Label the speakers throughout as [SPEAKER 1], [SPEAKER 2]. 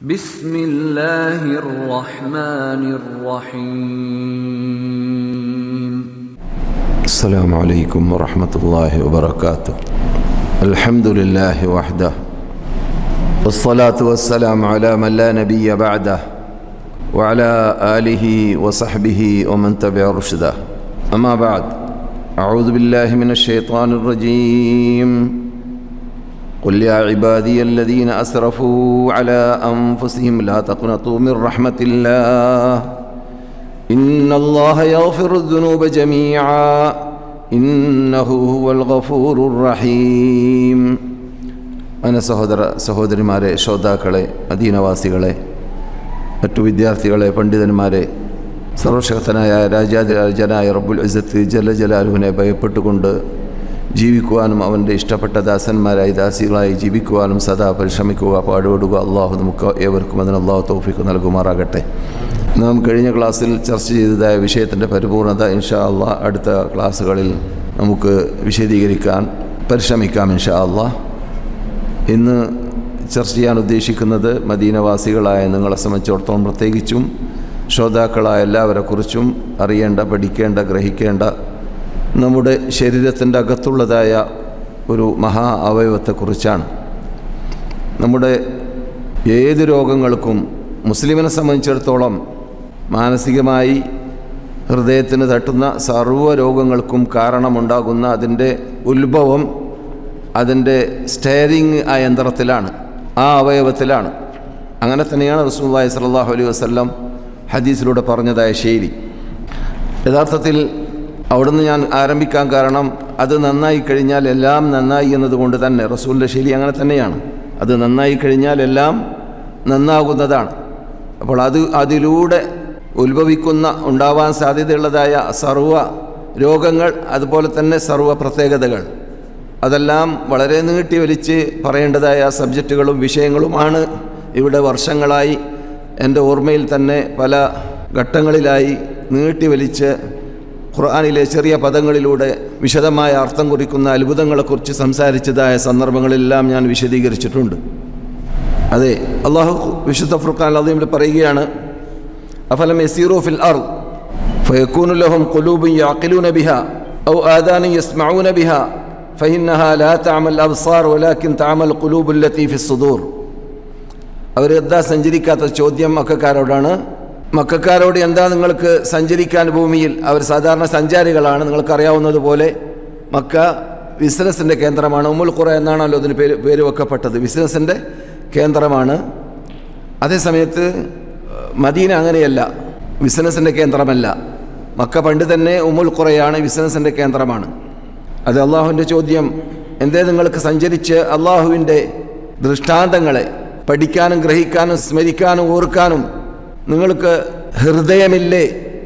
[SPEAKER 1] بسم الله الرحمن الرحيم
[SPEAKER 2] السلام عليكم ورحمة الله وبركاته. الحمد لله وحده والصلاة والسلام على من لا نبي بعده وعلى آله وصحبه ومن تبع رشده. أما بعد، أعوذ بالله من الشيطان الرجيم. قل يا عبادي الذين أسرفوا على أنفسهم لا تقنطوا من رحمة الله إن الله يغفر الذنوب جميعا إنه هو الغفور الرحيم. أنا സഹോദരിമാരെ, ശ്രോതാക്കളെ, മദീനവാസികളെ, മറ്റു വിദ്യാർത്ഥികളെ, പണ്ഡിതന്മാരെ, സർവശക്തനായ രാജാധിരാജനായ റബ്ബുൽ ഇസ്സത്ത് ജല്ല ജലാലുവിനെ ഭയപ്പെട്ടുകൊണ്ട് ജീവിക്കുവാനും അവൻ്റെ ഇഷ്ടപ്പെട്ട ദാസന്മാരായി ദാസികളായി ജീവിക്കുവാനും സദാ പരിശ്രമിക്കുക, പാടുപെടുക. അള്ളാഹു നമുക്ക് ഏവർക്കും അതിന് അള്ളാഹു തൗഫീഖ് നൽകുമാറാകട്ടെ. നാം കഴിഞ്ഞ ക്ലാസ്സിൽ ചർച്ച ചെയ്തതായ വിഷയത്തിൻ്റെ പരിപൂർണത ഇൻഷാ അള്ളാഹ് അടുത്ത ക്ലാസ്സുകളിൽ നമുക്ക് വിശദീകരിക്കാൻ പരിശ്രമിക്കാം ഇൻഷാ അള്ളാഹ്. ഇന്ന് ചർച്ച ചെയ്യാൻ ഉദ്ദേശിക്കുന്നത് മദീനവാസികളായ നിങ്ങളെ സംബന്ധിച്ചിടത്തോളം പ്രത്യേകിച്ചും ശ്രോതാക്കളായ എല്ലാവരെക്കുറിച്ചും അറിയേണ്ട, പഠിക്കേണ്ട, ഗ്രഹിക്കേണ്ട നമ്മുടെ ശരീരത്തിൻ്റെ അകത്തുള്ളതായ ഒരു മഹാ അവയവത്തെക്കുറിച്ചാണ്. നമ്മുടെ ഏത് രോഗങ്ങൾക്കും മുസ്ലിമിനെ സംബന്ധിച്ചിടത്തോളം മാനസികമായി ഹൃദയത്തിന് തട്ടുന്ന സർവ്വ രോഗങ്ങൾക്കും കാരണമുണ്ടാകുന്ന അതിൻ്റെ ഉത്ഭവം അതിൻ്റെ സ്റ്റെയറിങ് ആ യന്ത്രത്തിലാണ്, ആ അവയവത്തിലാണ്. അങ്ങനെ തന്നെയാണ് റസൂലുള്ളാഹി സ്വല്ലല്ലാഹു അലൈഹി വസല്ലം ഹദീസിലൂടെ പറഞ്ഞതായ ശൈലി. യഥാർത്ഥത്തിൽ അവിടുന്ന് ഞാൻ ആരംഭിക്കാൻ കാരണം അത് നന്നായി കഴിഞ്ഞാൽ എല്ലാം നന്നായി എന്നതുകൊണ്ട് തന്നെ. റസൂലിൻ്റെ ശൈലി അങ്ങനെ തന്നെയാണ്. അത് നന്നായി കഴിഞ്ഞാൽ എല്ലാം നന്നാകുന്നതാണ്. അപ്പോൾ അതിലൂടെ ഉണ്ടാവാൻ സാധ്യതയുള്ളതായ സർവ്വ രോഗങ്ങൾ, അതുപോലെ തന്നെ സർവ്വ പ്രത്യേകതകൾ, അതെല്ലാം വളരെ നീട്ടി വലിച്ച് പറയേണ്ടതായ സബ്ജക്റ്റുകളും വിഷയങ്ങളുമാണ്. ഇവിടെ വർഷങ്ങളായി എൻ്റെ ഓർമ്മയിൽ തന്നെ പല ഘട്ടങ്ങളിലായി നീട്ടി വലിച്ച് ഖുർആനിലെ ചെറിയ പദങ്ങളിലൂടെ വിശദമായ അർത്ഥം കുറിക്കുന്ന അത്ഭുതങ്ങളെക്കുറിച്ച് സംസാരിച്ചതായ സന്ദർഭങ്ങളെല്ലാം ഞാൻ വിശദീകരിച്ചിട്ടുണ്ട്. അതെ, അള്ളാഹു വിശുദ്ധ ഫുർഖാൻ അദീമിൽ പറയുകയാണ്, അഫലം യസീറു ഫിൽ അർദ് ഫയകൂനു ലഹും ഖുലൂബുൻ യഅഖിലൂന ബിഹാ ഔ ആദാനൻ യസ്മഊന ബിഹാ ഫഇന്നഹാ ലാ തഅമൽ അബ്സാർ വലാകിൻ തഅമൽ ഖുലൂബുൽ ലതീ ഫിസ് സുദൂർ. അവർ എന്താ സഞ്ചരിക്കാത്ത ചോദ്യം മക്കക്കാരോടാണ്. മക്കക്കാരോട് എന്താ നിങ്ങൾക്ക് സഞ്ചരിക്കാൻ ഭൂമിയിൽ? അവർ സാധാരണ സഞ്ചാരികളാണ്. നിങ്ങൾക്കറിയാവുന്നതുപോലെ മക്ക ബിസിനസ്സിൻ്റെ കേന്ദ്രമാണ്. ഉമ്മുൽ ഖുറ എന്നാണല്ലോ അതിന് പേര് വെക്കപ്പെട്ടത്. ബിസിനസ്സിൻ്റെ കേന്ദ്രമാണ്. അതേസമയത്ത് മദീന അങ്ങനെയല്ല, ബിസിനസ്സിൻ്റെ കേന്ദ്രമല്ല. മക്ക പണ്ട് തന്നെ ഉമ്മുൽ ഖുറയാണ്, ബിസിനസ്സിൻ്റെ കേന്ദ്രമാണ്. അത് അള്ളാഹുവിൻ്റെ ചോദ്യം, എന്തേ നിങ്ങൾക്ക് സഞ്ചരിച്ച് അള്ളാഹുവിൻ്റെ ദൃഷ്ടാന്തങ്ങളെ പഠിക്കാനും ഗ്രഹിക്കാനും സ്മരിക്കാനും ഓർക്കാനും നിങ്ങൾക്ക് ഹൃദയമില്ലേ?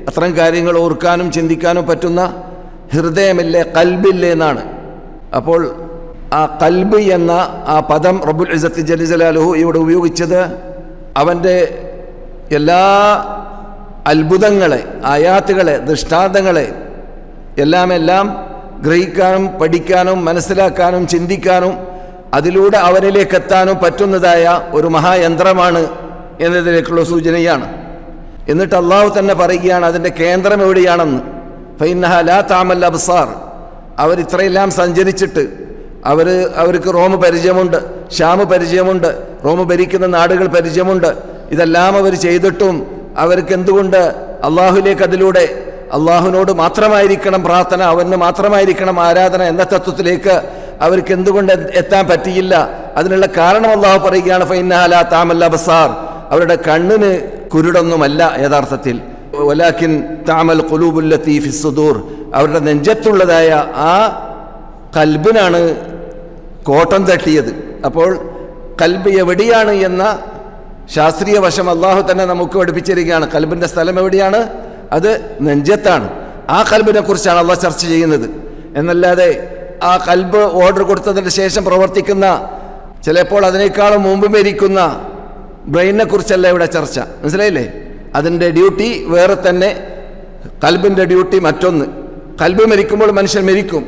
[SPEAKER 2] അത്തരം കാര്യങ്ങൾ ഓർക്കാനും ചിന്തിക്കാനും പറ്റുന്ന ഹൃദയമില്ലേ, കൽബില്ലേ എന്നാണ്. അപ്പോൾ ആ കൽബ് എന്ന ആ പദം റബ്ബുൽ ഇസ്സത്ത് ജല്ല ജലാലുഹു ഇവിടെ ഉപയോഗിച്ചത് അവൻ്റെ എല്ലാ അത്ഭുതങ്ങളെ, ആയാത്തുകളെ, ദൃഷ്ടാന്തങ്ങളെ എല്ലാം ഗ്രഹിക്കാനും പഠിക്കാനും മനസ്സിലാക്കാനും ചിന്തിക്കാനും അതിലൂടെ അവനിലേക്ക് എത്താനും പറ്റുന്നതായ ഒരു മഹായന്ത്രമാണ് എന്നതിലേക്കുള്ള സൂചനയാണ്. എന്നിട്ട് അള്ളാഹു തന്നെ പറയുകയാണ് അതിൻ്റെ കേന്ദ്രം എവിടെയാണെന്ന്. ഫഇന്നഹാ ലാ തഅമൽ അബ്സാർ. അവർ ഇത്രയെല്ലാം സഞ്ചരിച്ചിട്ട് അവർക്ക് റോം പരിചയമുണ്ട്, ഷാം പരിചയമുണ്ട്, റോം ഭരിക്കുന്ന നാടുകൾ പരിചയമുണ്ട്. ഇതെല്ലാം അവർ ചെയ്തിട്ടും അവർക്ക് എന്തുകൊണ്ട് അള്ളാഹുലേക്ക് അതിലൂടെ അള്ളാഹുവിനോട് മാത്രമായിരിക്കണം പ്രാർത്ഥന, അവന് മാത്രമായിരിക്കണം ആരാധന എന്ന തത്വത്തിലേക്ക് അവർക്ക് എന്തുകൊണ്ട് എത്താൻ പറ്റിയില്ല? അതിനുള്ള കാരണം അള്ളാഹു പറയുകയാണ്, ഫഇന്നഹാ ലാ തഅമൽ അബ്സാർ. അവരുടെ കണ്ണിന് കുരുടൊന്നുമല്ല യഥാർത്ഥത്തിൽ, വലാകിൻ തഅമൽ ഖുലൂബുൽ ലതീ ഫിസ് സുദൂർ. അവരുടെ നെഞ്ചത്തുള്ളതായ ആ കൽബിനാണ് കോട്ടം തട്ടിയത്. അപ്പോൾ കൽബ് എവിടെയാണ് എന്ന ശാസ്ത്രീയ വശം അള്ളാഹു തന്നെ നമുക്ക് പഠിപ്പിച്ചിരിക്കുകയാണ്. കൽബിൻ്റെ സ്ഥലം എവിടെയാണ്? അത് നെഞ്ചത്താണ്. ആ കൽബിനെ കുറിച്ചാണ് അള്ളാഹ് ചർച്ച ചെയ്യുന്നത്. എന്നല്ലാതെ ആ കൽബ് ഓർഡർ കൊടുത്തതിന് ശേഷം പ്രവർത്തിക്കുന്ന, ചിലപ്പോൾ അതിനേക്കാളും മുമ്പ് മരിക്കുന്ന ബ്രെയിനിനെ കുറിച്ചല്ല ഇവിടെ ചർച്ച. മനസ്സിലായില്ലേ? അതിൻ്റെ ഡ്യൂട്ടി വേറെ തന്നെ, കൽബിൻ്റെ ഡ്യൂട്ടി മറ്റൊന്ന്. കൽബ് മരിക്കുമ്പോൾ മനുഷ്യൻ മരിക്കും,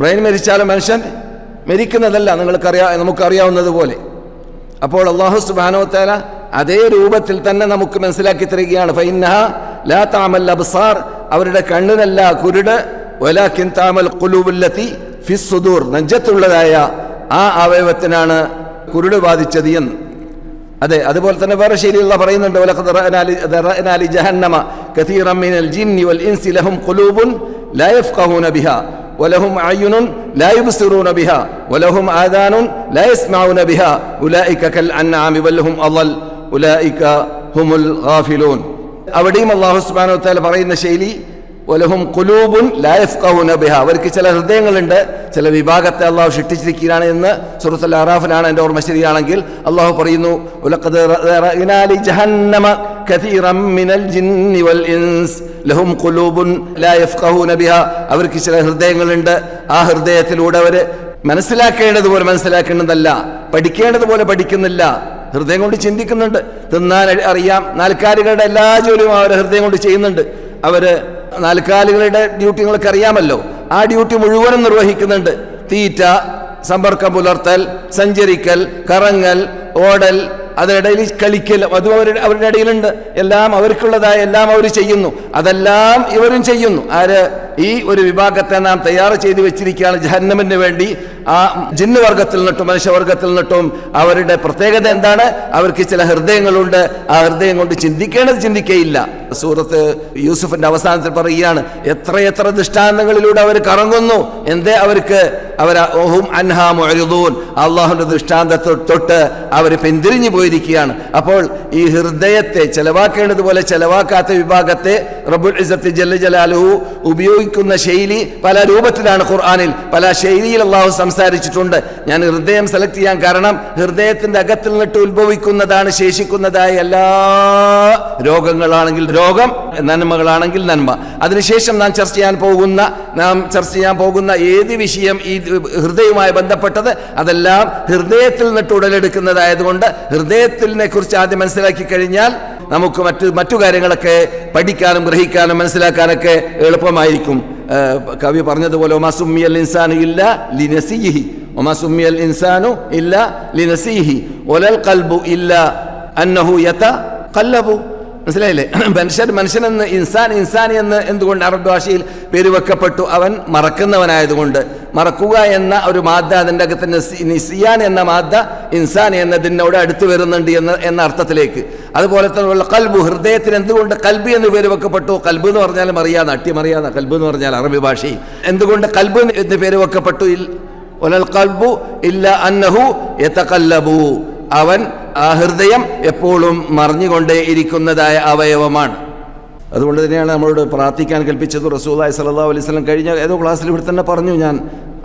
[SPEAKER 2] ബ്രെയിൻ മരിച്ചാലും മനുഷ്യൻ മരിക്കുന്നതല്ല. നമുക്കറിയാവുന്നതുപോലെ അപ്പോൾ അല്ലാഹു സുബ്ഹാനഹു വ തആല അതേ രൂപത്തിൽ തന്നെ നമുക്ക് മനസ്സിലാക്കി തരികയാണ്. ഫഇന്നഹ ലാ തഅമൽ അബ്സാർ, അവരുടെ കണ്ണിനല്ല കുരുട്, വലാകിൻ തഅമൽ ഖുലൂബുല്ലതി ഫിസ് സുദൂർ, നെഞ്ചത്തുള്ളതായ ആ അവയവത്തിനാണ് കുരുട് ബാധിച്ചത് എന്ന്. അതെ, അതുപോലെ തന്നെ വേറെ ശൈലിയുള്ള പറയുന്നുണ്ട്, വലഖദ് റഅനാ ലി ജഹന്നമ കസീറൻ മിനൽ ജിന്നി വൽ ഇൻസി ലഹും ഖുലൂബുൻ ലാ യഫ്ഖഹൂന ബിഹാ വലഹും അയ്യുനുൻ ലാ യുബ്സിറൂന ബിഹാ വലഹും ആദാനുൻ ലാ യസ്മഊന ബിഹാ ഉലൈക കൽ അൻആമി വൽഹും അളൽ ഉലൈക ഹുമുൽ ഗാഫിലൂൻ. അവിടെയും അല്ലാഹു സുബ്ഹാനഹു വ തആല പറയുന്ന ശൈലി വലഹും ഖുലൂബുൻ ലാ യഫ്ഖഹൂന ബിഹാ, അവർക്ക് ചില ഹൃദയങ്ങളുണ്ട്, ചില വിഭാഗത്തെ അള്ളാഹു സൃഷ്ടിച്ചിരിക്കുകയാണ് എന്ന് സൂറത്തുൽ അറാഫിലാണ് എൻ്റെ ഓർമ്മ ശരിയാണെങ്കിൽ. അള്ളാഹു പറയുന്നു, വലഖദ് റഅനാ ലി ജഹന്നമ കസീറൻ മിനൽ ജിന്നി വൽ ഇൻസ് ലഹും ഖുലൂബുൻ ലാ യഫ്ഖഹൂന ബിഹാ, അവർക്ക് ചില ഹൃദയങ്ങളുണ്ട്, ആ ഹൃദയത്തിലൂടെ അവർ മനസ്സിലാക്കേണ്ടതുപോലെ മനസ്സിലാക്കേണ്ടതല്ല, പഠിക്കേണ്ടതുപോലെ പഠിക്കുന്നില്ല. ഹൃദയം കൊണ്ട് ചിന്തിക്കുന്നുണ്ട്, തിന്നാൻ അറിയാം, നാൽക്കാലികളുടെ എല്ലാ ജോലിയും അവർ ഹൃദയം കൊണ്ട് ചെയ്യുന്നുണ്ട്. അവർ നാൽക്കാലികളുടെ ഡ്യൂട്ടി നിങ്ങൾക്ക് അറിയാമല്ലോ, ആ ഡ്യൂട്ടി മുഴുവനും നിർവഹിക്കുന്നുണ്ട്. തീറ്റ, സമ്പർക്കം പുലർത്തൽ, സഞ്ചരിക്കൽ, കറങ്ങൽ, ഓടൽ, അതിനിടയിൽ കളിക്കൽ, അതും അവരുടെ ഇടയിലുണ്ട്. എല്ലാം അവർക്കുള്ളതായ എല്ലാം അവർ ചെയ്യുന്നു, അതെല്ലാം ഇവരും ചെയ്യുന്നു. ആര്? ഈ ഒരു വിഭാഗത്തെ നാം തയ്യാറ് ചെയ്ത് വെച്ചിരിക്കുകയാണ് ജഹന്നമിന് വേണ്ടി. ആ ജിന്ന് വർഗത്തിൽ നിന്നിട്ടും മനുഷ്യവർഗത്തിൽ നിന്നിട്ടും അവരുടെ പ്രത്യേകത എന്താണ്? അവർക്ക് ചില ഹൃദയങ്ങളുണ്ട്, ആ ഹൃദയം കൊണ്ട് ചിന്തിക്കേണ്ടത് ചിന്തിക്കയില്ല. സൂറത്ത് യൂസുഫിന്റെ അവസാനത്തിൽ പറയുകയാണ്, എത്രയെത്ര ദൃഷ്ടാന്തങ്ങളിലൂടെ അവർ കറങ്ങുന്നു, എന്തേ അവർക്ക് ഓഹും അൻഹാ മുഅ്രിദൂൻ, അള്ളാഹുവിന്റെ ദൃഷ്ടാന്തത്തെ തൊട്ട് അവർ പിന്തിരിഞ്ഞു പോയിരിക്കുകയാണ്. അപ്പോൾ ഈ ഹൃദയത്തെ ചെലവാക്കേണ്ടതുപോലെ ചെലവാക്കാത്ത വിഭാഗത്തെ റബ്ബുൽ ഇസ്സത്ത് ജല്ല ജലാലുഹു ഉപയോഗിക്കുന്ന ശൈലി പല രൂപത്തിലാണ് ഖുർആനിൽ, പല ശൈലിയിൽ അള്ളാഹു സംസാരിച്ചിട്ടുണ്ട്. ഞാൻ ഹൃദയം സെലക്ട് ചെയ്യാൻ കാരണം ഹൃദയത്തിന്റെ അകത്തിൽ നിന്നിട്ട് ഉത്ഭവിക്കുന്നതാണ് ശേഷിക്കുന്നതായ എല്ലാ രോഗങ്ങളാണെങ്കിൽ രോഗം, നന്മകളാണെങ്കിൽ നന്മ. അതിനുശേഷം നാം ചർച്ച ചെയ്യാൻ പോകുന്ന ഏത് വിഷയം ഈ ഹൃദയവുമായി ബന്ധപ്പെട്ടത്, അതെല്ലാം ഹൃദയത്തിൽ നിന്നിട്ട് ഉടലെടുക്കുന്നതായതുകൊണ്ട് ഹൃദയത്തിനെ കുറിച്ച് ആദ്യം മനസ്സിലാക്കി കഴിഞ്ഞാൽ നമുക്ക് മറ്റു കാര്യങ്ങളൊക്കെ പഠിക്കാനും ഗ്രഹിക്കാനും മനസ്സിലാക്കാനൊക്കെ എളുപ്പമായിരിക്കും. കവി പറഞ്ഞതുപോലെ ഒമാ സുമ്മിയൽ ഇൻസാനു ഇല്ലാ ലിനസിഹി, ഒമാ സുമ്മിയൽ ഇൻസാനു ഇല്ലാ ലിനസിഹി വലൽ ഖൽബു ഇല്ലാ അന്നഹു യതഖല്ലബു. മനസ്സിലായില്ലേ? മനുഷ്യനെന്ന് ഇൻസാനി എന്ന് എന്തുകൊണ്ട് അറബ് ഭാഷയിൽ പേര് വെക്കപ്പെട്ടു? അവൻ മറക്കുന്നവനായതുകൊണ്ട്. മറക്കുക എന്ന ഒരു മാദ്ദ അതിൻ്റെ അകത്ത് നിസിയാൻ എന്ന മാദ്ദ ഇൻസാൻ എന്നതിനോട് അടുത്ത് വരുന്നുണ്ട് എന്ന അർത്ഥത്തിലേക്ക്. അതുപോലെ തന്നെയുള്ള കൽബു, ഹൃദയത്തിന് എന്തുകൊണ്ട് കൽബ് എന്ന് പേര് വെക്കപ്പെട്ടു? കൽബ് എന്ന് പറഞ്ഞാലും അറിയാതെ, അട്ടിമറിയാതെ കൽബ് എന്ന് പറഞ്ഞാൽ അറബി ഭാഷയിൽ എന്തുകൊണ്ട് കൽബ് എന്ന് പേര് വെക്കപ്പെട്ടു? വലൽ ഖൽബു ഇല്ലാ അന്നഹു യതഖല്ലബു, അവൻ ആ ഹൃദയം എപ്പോഴും മറിഞ്ഞുകൊണ്ടേ ഇരിക്കുന്നതായ അവയവമാണ്. അതുകൊണ്ട് തന്നെയാണ് നമ്മളോട് പ്രാർത്ഥിക്കാൻ കൽപ്പിച്ചത്. റസൂലുള്ളാഹി സ്വല്ലല്ലാഹു അലൈഹി വസല്ലം കഴിഞ്ഞ ഏതോ ക്ലാസ്സിൽ ഇവിടെ തന്നെ പറഞ്ഞു, ഞാൻ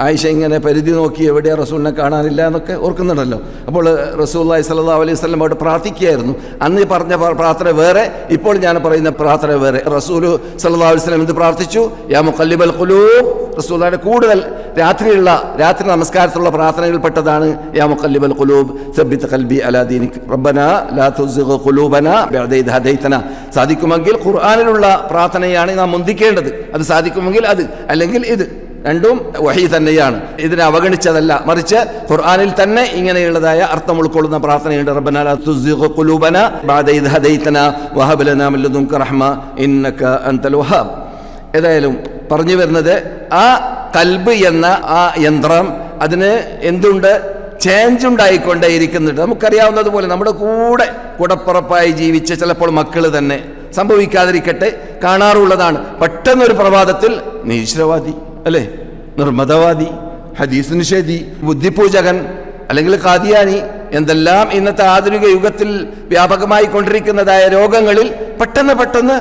[SPEAKER 2] ആയിഷ ഇങ്ങനെ പരിധി നോക്കി എവിടെയാ റസൂലിനെ കാണാനില്ല എന്നൊക്കെ ഓർക്കുന്നുണ്ടല്ലോ. അപ്പോൾ റസൂലുള്ളാഹി സ്വല്ലല്ലാഹു അലൈഹി വസല്ലം അവിടെ പ്രാർത്ഥിക്കുകയായിരുന്നു. അന്ന് പറഞ്ഞ പ്രാർത്ഥന വേറെ, ഇപ്പോൾ ഞാൻ പറയുന്ന പ്രാർത്ഥന വേറെ. റസൂല് സ്വല്ലല്ലാഹു അലൈഹി വസല്ലം എന്ത് പ്രാർത്ഥിച്ചു? യാ മുഖല്ലിബൽ ഖുലൂബ്. റസൂലുള്ളാഹിയുടെ കൂടുതൽ രാത്രി നമസ്കാരത്തിലുള്ള പ്രാർത്ഥനകൾപ്പെട്ടതാണ് യാ മുഖല്ലിബൽ ഖുലൂബ് സബ്ബിത് ഖൽബി അലാ ദീനിക് റബ്ബനാ ലാ തുസിഗ് ഖുലൂബനാ ബഅദ ഇദ് ഹദൈതനാ. സാധിക്കുമെങ്കിൽ ഖുർആനിലുള്ള പ്രാർത്ഥനയാണ് നാം മുന്തിക്കേണ്ടത്. അത് സാധിക്കുമെങ്കിൽ അത്, അല്ലെങ്കിൽ ഇത്, രണ്ടും വഹി തന്നെയാണ്. ഇതിനെ അവഗണിച്ചതല്ല, മറിച്ച് ഖുർആനിൽ തന്നെ ഇങ്ങനെയുള്ളതായ അർത്ഥം ഉൾക്കൊള്ളുന്ന പ്രാർത്ഥനയുണ്ട്. റബ്ബനാ ലാ തുസിഗ് ഖുലൂബനാ ബഅദ ഇദ് ഹദൈതനാ വഹബ് ലനാ മിൻ ലദുൻക റഹ്മ ഇന്നക അൻതൽ വഹാബ്. ഏതായാലും പറഞ്ഞു വരുന്നത്, ആ കൽബ് എന്ന ആ യന്ത്രം, അതിന് എന്തുണ്ട്? ചേഞ്ച് ഉണ്ടായിക്കൊണ്ടേയിരിക്കുന്നുണ്ട്. നമുക്കറിയാവുന്നതുപോലെ നമ്മുടെ കൂടപ്പുറപ്പായി ജീവിച്ച ചിലപ്പോൾ മക്കൾ തന്നെ, സംഭവിക്കാതിരിക്കട്ടെ, കാണാറുള്ളതാണ്. പെട്ടെന്നൊരു പ്രഭാതത്തിൽ നിരീശ്വരവാദി, അല്ലേ, നിർമ്മതവാദി, ഹദീസ് നിഷേധി, ബുദ്ധിപൂജകൻ, അല്ലെങ്കിൽ ഖാദിയാനി, എന്തെല്ലാം ഇന്നത്തെ ആധുനിക യുഗത്തിൽ വ്യാപകമായി കൊണ്ടിരിക്കുന്നതായ രോഗങ്ങളിൽ പെട്ടെന്ന്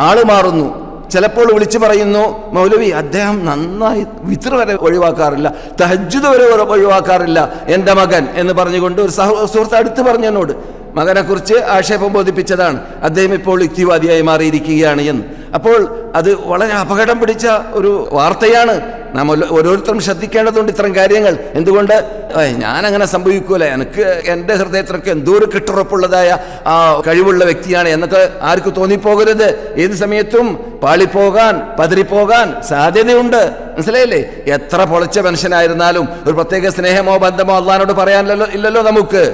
[SPEAKER 2] ആള് മാറുന്നു. ചിലപ്പോൾ വിളിച്ചു പറയുന്നു, മൗലവി അദ്ദേഹം നന്നായി വിത്ർ വരെ ഒഴിവാക്കാറില്ല, തഹജ്ജുദ് വരെ ഒഴിവാക്കാറില്ല എൻ്റെ മകൻ എന്ന് പറഞ്ഞുകൊണ്ട് ഒരു സുഹൃത്ത് അടുത്ത് പറഞ്ഞു എന്നോട്. മകനെക്കുറിച്ച് ആക്ഷേപം ബോധിപ്പിച്ചതാണ്. അദ്ദേഹം ഇപ്പോൾ യുക്തിവാദിയായി മാറിയിരിക്കുകയാണ് എന്ന്. അപ്പോൾ അത് വളരെ അപകടം പിടിച്ച ഒരു വാർത്തയാണ്. നാം ഓരോരുത്തരും ശ്രദ്ധിക്കേണ്ടതുണ്ട് ഇത്തരം കാര്യങ്ങൾ. എന്തുകൊണ്ട്? ഞാനങ്ങനെ സംഭവിക്കൂല, എനിക്ക് എൻ്റെ ഹൃദയത്തിനൊക്കെ എന്തോ ഒരു കെട്ടുറപ്പുള്ളതായ ആ കഴിവുള്ള വ്യക്തിയാണ് എന്നൊക്കെ ആർക്കും തോന്നിപ്പോകരുത്. ഏത് സമയത്തും പാളിപ്പോകാൻ, പതറിപ്പോകാൻ സാധ്യതയുണ്ട്. മനസ്സിലായില്ലേ? എത്ര പൊളച്ച മനുഷ്യനായിരുന്നാലും ഒരു പ്രത്യേക സ്നേഹമോ ബന്ധമോ അള്ളാഹിനോട് പറയാനില്ലല്ലോ ഇല്ലല്ലോ നമുക്ക്.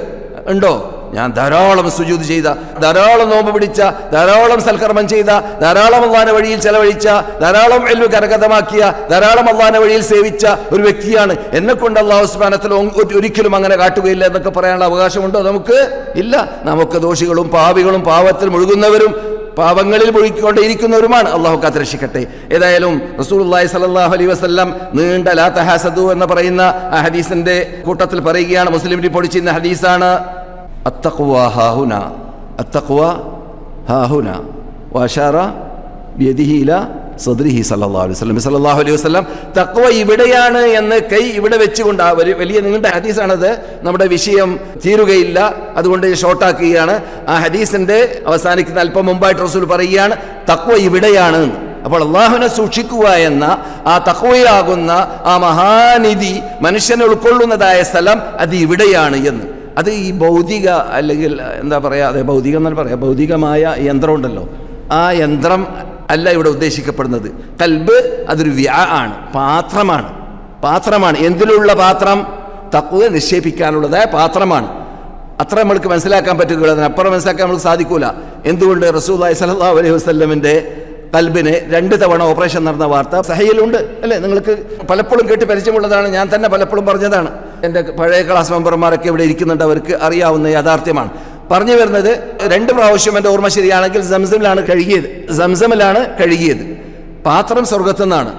[SPEAKER 2] ഉണ്ടോ? ഞാൻ ധാരാളം സുജൂദ് ചെയ്ത, ധാരാളം നോമ്പ് പിടിച്ച, ധാരാളം സൽക്കർമ്മം ചെയ്ത, ധാരാളം അള്ളാന്റെ വഴിയിൽ ചെലവഴിച്ച, ധാരാളം ഇൽമു കരഗതമാക്കിയ, ധാരാളം അള്ളാന്റെ വഴിയിൽ സേവിച്ച ഒരു വ്യക്തിയാണ്. എന്നെ കൊണ്ട് അല്ലാഹു സുബ്ഹാനഹു വ തആല ഒരിക്കലും അങ്ങനെ കാട്ടുകയില്ല എന്നൊക്കെ പറയാനുള്ള അവകാശമുണ്ടോ നമുക്ക്? ഇല്ല. നമുക്ക് ദോഷികളും പാപികളും പാവത്തിൽ മുഴുകുന്നവരും പാപങ്ങളിൽ മുഴുകിക്കൊണ്ടേയിരിക്കുന്നവരുമാണ്. അള്ളാഹു കാത്തുരക്ഷിക്കട്ടെ. ഏതായാലും റസൂലുള്ളാഹി സ്വല്ലല്ലാഹു അലൈഹി വസല്ലം നീണ്ട ലാ തഹാസദു എന്ന് പറയുന്ന ആ ഹദീസിന്റെ കൂട്ടത്തിൽ പറയുകയാണ്, മുസ്ലിം റിപ്പോർട്ട് ചെയ്യുന്ന ഹദീസാണ്, അത്തഖ്വ ഹാഹുന, അത്തഖ്വ ഹാഹുന വഅശാറ ബിയദിഹി ഇലാ സദ്രിഹി സല്ലല്ലാഹു അലൈഹി വസല്ലം. തഖ്വ ഇവിടെയാണ് എന്ന് കൈ ഇവിടെ വെച്ചുകൊണ്ട്, ആ വലിയ നീണ്ട ഹദീസാണത്, നമ്മുടെ വിഷയം തീരുകയില്ല, അതുകൊണ്ട് ഷോർട്ടാക്കുകയാണ്. ആ ഹദീസിന്റെ അവസാനിക്കുന്ന അല്പം മുമ്പായിട്ട് റസൂൽ പറയുകയാണ് തഖ്വ ഇവിടെയാണ്. അപ്പോൾ അള്ളാഹുവിനെ സൂക്ഷിക്കുക എന്ന ആ തഖ്വയാകുന്ന ആ മഹാനിധി മനുഷ്യനെ ഉൾക്കൊള്ളുന്നതായ സ്ഥലം അത് ഇവിടെയാണ് എന്ന്. അത് ഈ ഭൗതിക, അല്ലെങ്കിൽ എന്താ പറയുക, അതെ ഭൗതികം എന്നാണ് പറയാം, ഭൗതികമായ യന്ത്രം ഉണ്ടല്ലോ, ആ യന്ത്രം അല്ല ഇവിടെ ഉദ്ദേശിക്കപ്പെടുന്നത്. കൽബ് അതൊരു ആണ്, പാത്രമാണ്. എന്തിലുള്ള പാത്രം? തഖ്വ നിക്ഷേപിക്കാനുള്ളതായ പാത്രമാണ്. അത്ര നമ്മൾക്ക് മനസ്സിലാക്കാൻ പറ്റുകയുള്ളൂ, അതിനപ്പുറം മനസ്സിലാക്കാൻ നമുക്ക് സാധിക്കൂല. എന്തുകൊണ്ട്? റസൂലുള്ളാഹി സ്വല്ലല്ലാഹു അലൈഹി വസല്ലമിന്റെ കൽബിന് 2 തവണ ഓപ്പറേഷൻ നടന്ന വാർത്ത സഹീലുണ്ട് അല്ലേ? നിങ്ങൾക്ക് പലപ്പോഴും കേട്ട് പരിചയമുള്ളതാണ്, ഞാൻ തന്നെ പലപ്പോഴും പറഞ്ഞതാണ്. എൻ്റെ പഴയ ക്ലാസ് മെമ്പർമാരൊക്കെ ഇവിടെ ഇരിക്കുന്നുണ്ട്, അവർക്ക് അറിയാവുന്ന യാഥാർത്ഥ്യമാണ് പറഞ്ഞു വരുന്നത്. 2 പ്രാവശ്യം എൻ്റെ ഓർമ്മ ശരിയാണെങ്കിൽ സംസമിലാണ് കഴുകിയത്. പാത്രം സ്വർഗത്തു നിന്നാണ്.